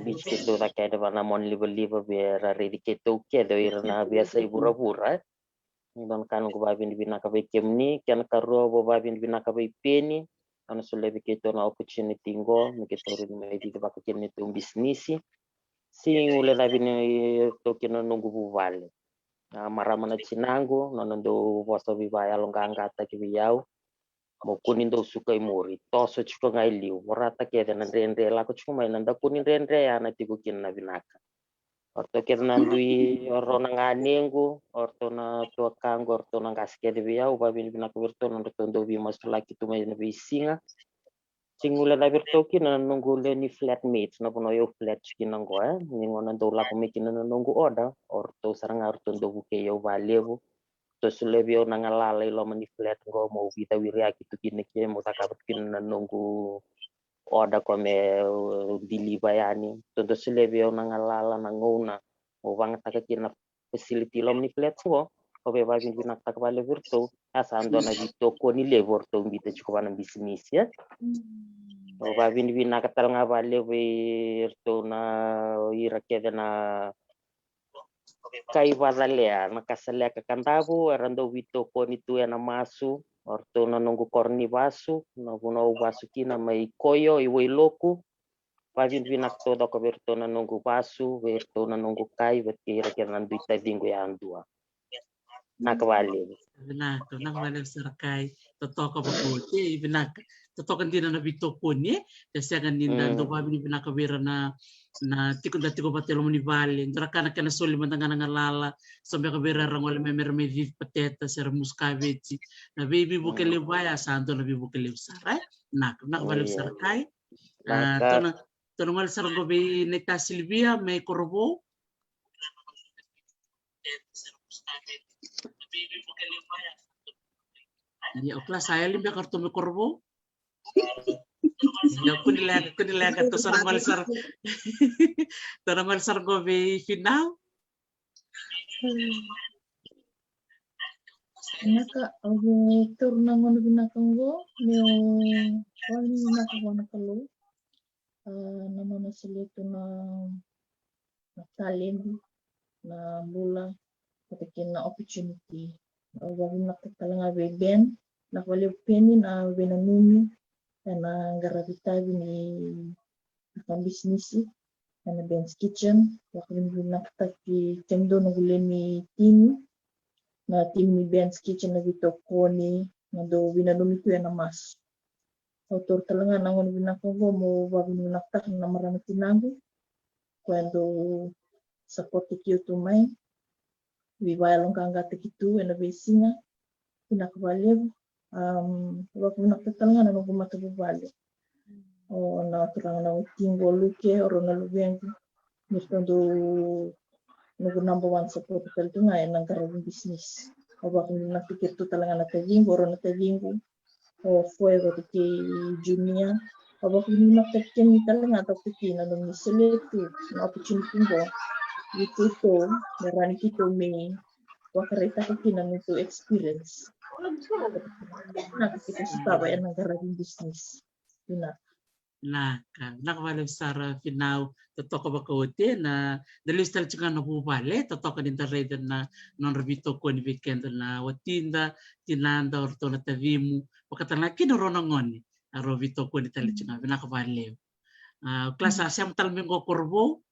beach keto ta kaya ba na mon libo biara ready keto kedo irna biasa ibura-bura don kan ko babi ni pinakabai kemni kan karo bo babi ni pinakabai Penny ano sulle keto na opportunity ngo mi keto rin mai di ba kemni to business sing ule labi ni to kino nungu buvale maramana chinango nonondo boso bibaya longangata kibiyao mo kunin do sukai mori toso chuko ngai liu morata kede na rendre la ko chuko mai nanda kunin rendre ya na tiku kin na binaka orto kede nandui orona nganengu orto na to kango orto na gaskede biyao babin binaka virto nondo tondo bi masula kitu mai na bisinga singula da virto kin na nungule ni flatmates na puno yo flat kinango ni ngona do la ko mekin na nungu oda orto sarang orto do buke yo valevo to sulebio nangalala lo mani flat ngo mo vita wiria kitu kine ke mo takabat kin na nungu oda ko me dili bayani to sulebio nangalala nangona mo bang takakin na facility lo mani flat so ko be ba bin binak takbale virto asando na vito ko ni le vorto mbite chiko bana business ya o ba bin binakatal nga bale virto na irakeda na kai vadalea nakasalea kakandabu arando vito ko ni tu na masu orto na nungu korni basu na buno basu kina mai koyo iwe loku Vavin vinak todo ko verto na nunggu pasu, verto na nunggu kai, kira-kira nandu ita dingo ya andua. Nakawali. Vinaka, nakawali sarakai, totoka bakote, vinaka, totoka ndina na bito pone, kasiaga ninda ndo babi vinaka vera na tiko da tiko batelo muni vale, ndra kana kana soli mandanga ngalala, sambe ka vera rangole memer me viv pateta ser muskaveti, na baby bukele baya santo na baby bukele sarai, nakawali sarakai, Tonongal sargobe neta Silvia me korbo. Ya kelas saya limbia kartu me korbo. Ya kunilaga to tonongal sargobe final. Naka aku turna ngono binakanggo neo wani nakawana kalu nama nasiletu na talent na mula patikin na opportunity wagi nakatalanga beben nakwali peni na benanumi na garabita ni akang bisnisi na Ben's Kitchen wakili nakataki temdo naguleni team na team ni Ben's Kitchen na dito koni na do binanumi ko yan na mas autor talaga nangon binakago mo babi naktak na marami tinango quando sapoti kiyo mai viwaya long kanga tekitu ena besinga pinakabale babi naktak talaga na gumata bubale o na turang na utingo luke oro na lubengo mirtondo nugu number 1 support kaltu nga nang karabing business o babi naktik itu talaga na tejingo oro na tejingo o fuego de que Junia abak ini nak tekken talaga atau tekken na nung seletu na opportunity mo itu merani kita me wakarita tekken na nito experience na kita sitaba yan ng garaging business yun nakawali sara final totoka bakote na dalistal chika na bubale totoka din tareda na non revito ko ni weekend na watinda tinanda orto na tavimu wakatana kinoro ngoni aro vito ko ni tali chika nakawali klasa siam talmengo korbo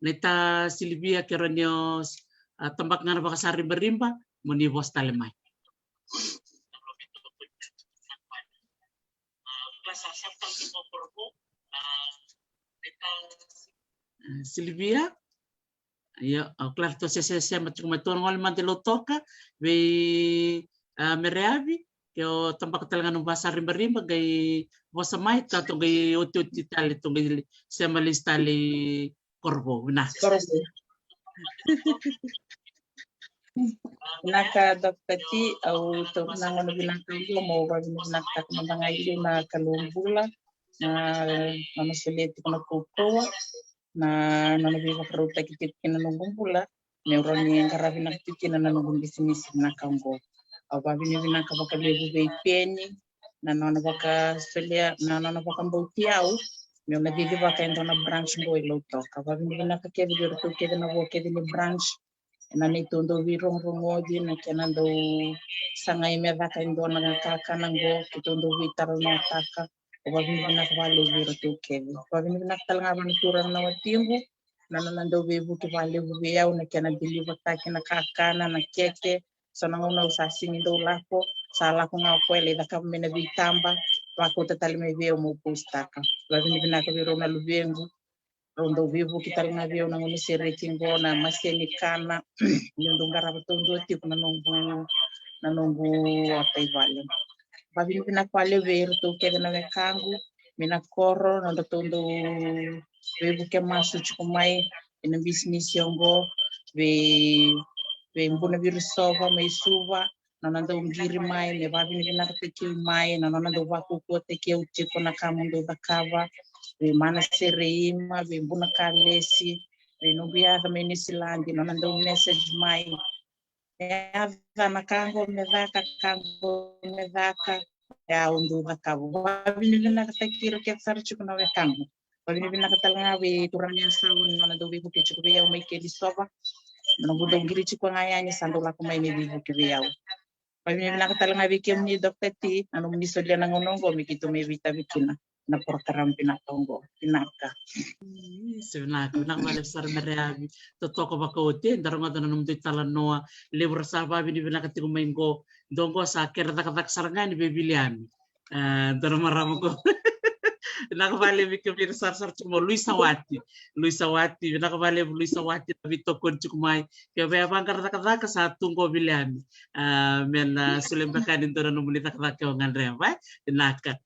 neta Silvia keronyo tambak ngana bakasari berimba muni bos talemai Silvia, ya, claro, entonces se me tornó el mantelo toca, ve mereavi, que o tampak talaga nung basa rimba gay bosa mai tato gay uti tali to gay se malistali korbo na. Naka daktati au to nangono binakanggo mo ba binaktak mandangaili na kalumbula na mamasuliti ko na kukoa na nanabiba karuta kitit kinanungumbula neuroni ngarabi nakitiki na nanungung bisnis nakanggo au babi ni binaka baka lebu bei peni na nona baka Australia na nona baka mbautiau me na didi baka entona branch boy loto ka babi ni binaka kebi do to kebi na bo kebi ni branch na ni tondo wirong rongoji na kenando sangai me baka indona kaka nango kitondo witar no taka babi ni binaka bale wiro to kebi babi ni binaka talanga ban turang na watimbu na nando bebu ke bale bu yau na kenando deliver taki na kaka na keke sana ngona usasing do lapo sala ko nga kwele da kam mena bitamba wako tatali me veo mo pustaka babi ni binaka wiro na lubengu rondo vivu kital nga veo na ngoni seretingo na maseni kana nyondo ngara tondo tipo na nongu atai vale babi ni binaka wale wiro to kede na kangu mina koro na tondo vebu ke masu chukumai ina business yongo ve mbuna viru sova mai suva na nando ngiri mai me babi ni binaka teki mai na nando waku ko teki utiko na kamundo bakava ve mana sereima ve mbuna kalesi ve nubia da menisilandi na nando message mai ya na kango medaka ya undu bakavo babi ni binaka teki ro ke sarchu na ve kango babi ni binaka talanga ve turanya sawun na nando ve buke chuku ya mai ke di sova nangudong giri chikwa ngayani sando la kumai me bibu kibiyao babi me nakatala nga bikem ni doktati anu mnisolia nangonongo mikito me vita bikina na program pinatongo pinaka. Sebenarnya vale besar mereabi totoko bakote daronga dana num de talanoa lebra saba bini bina katiku mengo dongo sa kerta kata saranga ni bebiliami dana maramu ko nakavale vikir sar cuma Luisa Wati nakavale Luisa Wati vito kon cikumai ke be bangkar kata satu ngo biliami men sulembakan indora numulita kata ngandre ba naka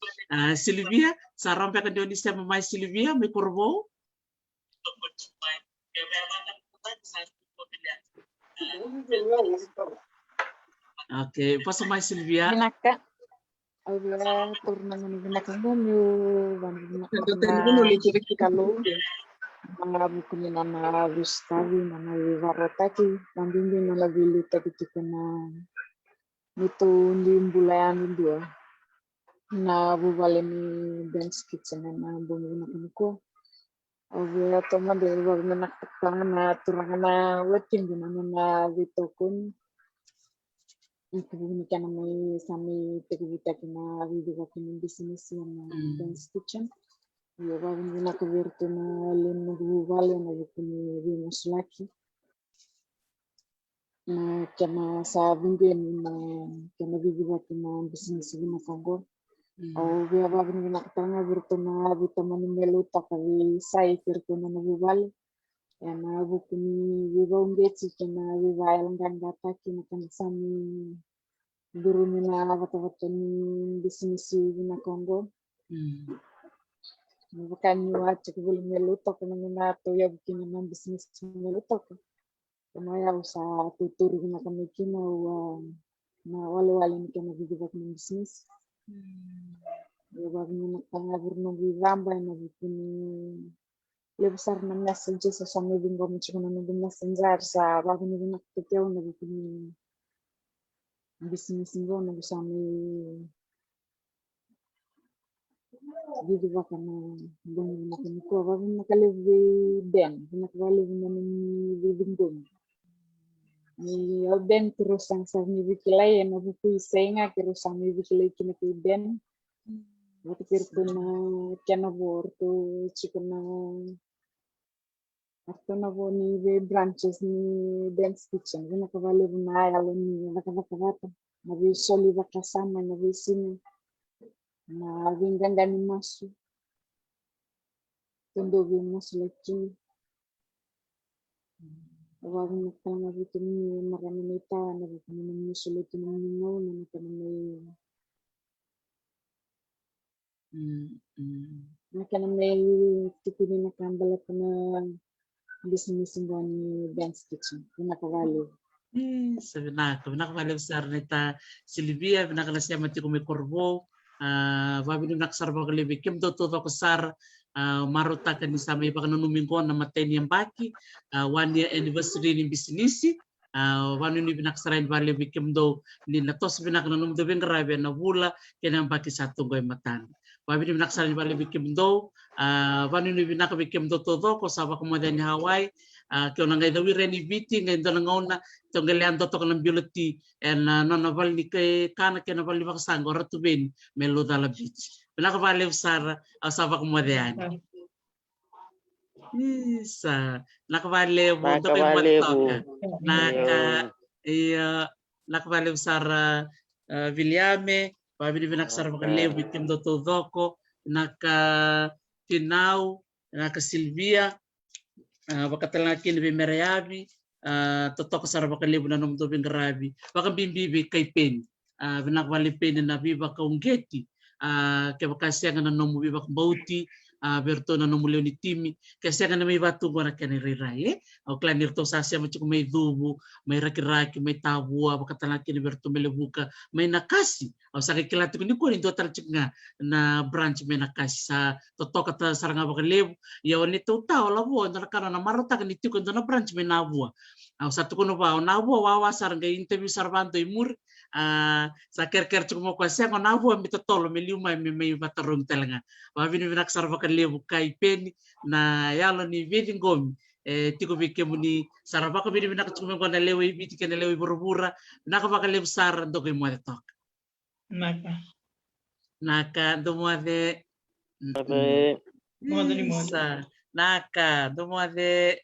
Silvia sarampe kan doni sama mai Silvia me korbo Oke, pas mai Silvia. Binaka. Ayah turun dengan binaka ngomyo, kalau mga bukunin na Gustavi na Varotaki, nandun na nabili tadi kita na nito limbulayan dua na bubale ni Ben's Kitchen na bumili na kami ko. Ayah teman dari baru nakakang na turang na wedding na vitokun. Ini kan may sami tegubita kina video kina business yang Ben's Kitchen. Ya baru na kuvirtu na lin nagubale na kini vimos laki. Na kama sa bingen na kama video kina business na Congo. O via baru na katanga virtu na vitamin meluta kavi sai virtu na nagubale. Yang buku ni viva ungeti kena viva elanggan data kena kan sami guru na wata ni bisnis na Congo. Bukan niwa cek beli meluto kena na to ya bukin na bisnis meluto. Kena ya usaha tutur na kami kina na wale ni kena viva kena bisnis. Ya baru na kangabur no vivamba na bukin lebih besar na message sa sama bingo mencuma na messenger sa bago ni na ketiaw na bikin business ngo na sami video ba kana bingo na ko bago na kalevi ben na kalevi na ni bingo ni ben terus sang sa ni bikilay na buku senga terus sang ni bikilay kina kay ben Waktu kira na kena borto cikana Atau nabo ni branches ni Ben's Kitchen, na kavale na yalo ni nakavakavata, na visoli vakasama na visini, na vinganda ni masu, tundo vimasu laki, wag nakanga vitu ni marami na ita, na vitu ni musulit ni mingaw, na nakanamay tipini na kambala ko na business ni Ben's Kitchen, nakavali. Sebenarnya vale besar neta Silvia, nakala siya mati ko may korbo, babi ni naksar ba kalibi kim to kesar maruta kan sa may pagnanumin ko na matay niyang baki, 1 year anniversary ni business. Wanu ni binaksarain bali bikim do ni natos binaknanum do ben grabe na bula kenang baki satu goy matan. Babi ni binaksarain bali bikim do wanu ni bikim do todo ko saba kemudian ni Hawaii kyo nangay dawi reni biti ngay do nangona to ngelian do to kanang beauty and nona bal ni kay kana kena bali baksango ratu ben melo dala beach. Binakabali sar saba kemudian. Isa nakabali mo do ben nakabali besar Viliame, babi binaksar bakalew bikim do todoko, naka Tinau, naka Silvia, bakatalakin bi Merayabi, totok sar bakalew na nom do bingarabi, baka bimbibi kay pen, binakbali pen na biba kaunggeti, kaya bakasya nga na nom biba bauti, berto na nomulio ni timi kasi nga may batu ko na kaniriray o klanir to sasya mo may dubo may rakiraki may tabua bakatalaki ni berto melebuka may nakasi o sa kikilati ko ni ko ito tarchik nga na branch may nakasi sa totok at saranga bakalew yawan nito tao labo na nakara na marota kaniti ko na branch may nabua o sa tuko no ba nabua wawa saranga interview sarbanto imur sa kerker cuma kuasa ko nabua mitotolo miliuma may batarong talaga babi ni binaksar bakalew kay pen na yalo ni viding gomi tiko bikem ni sarabaka bini binak cuma ko na lewi biti ka na lewi burubura nakabakalew sar do kay mo tok naka do mo de Ave. Moda ni moda. Sa naka, domo ade.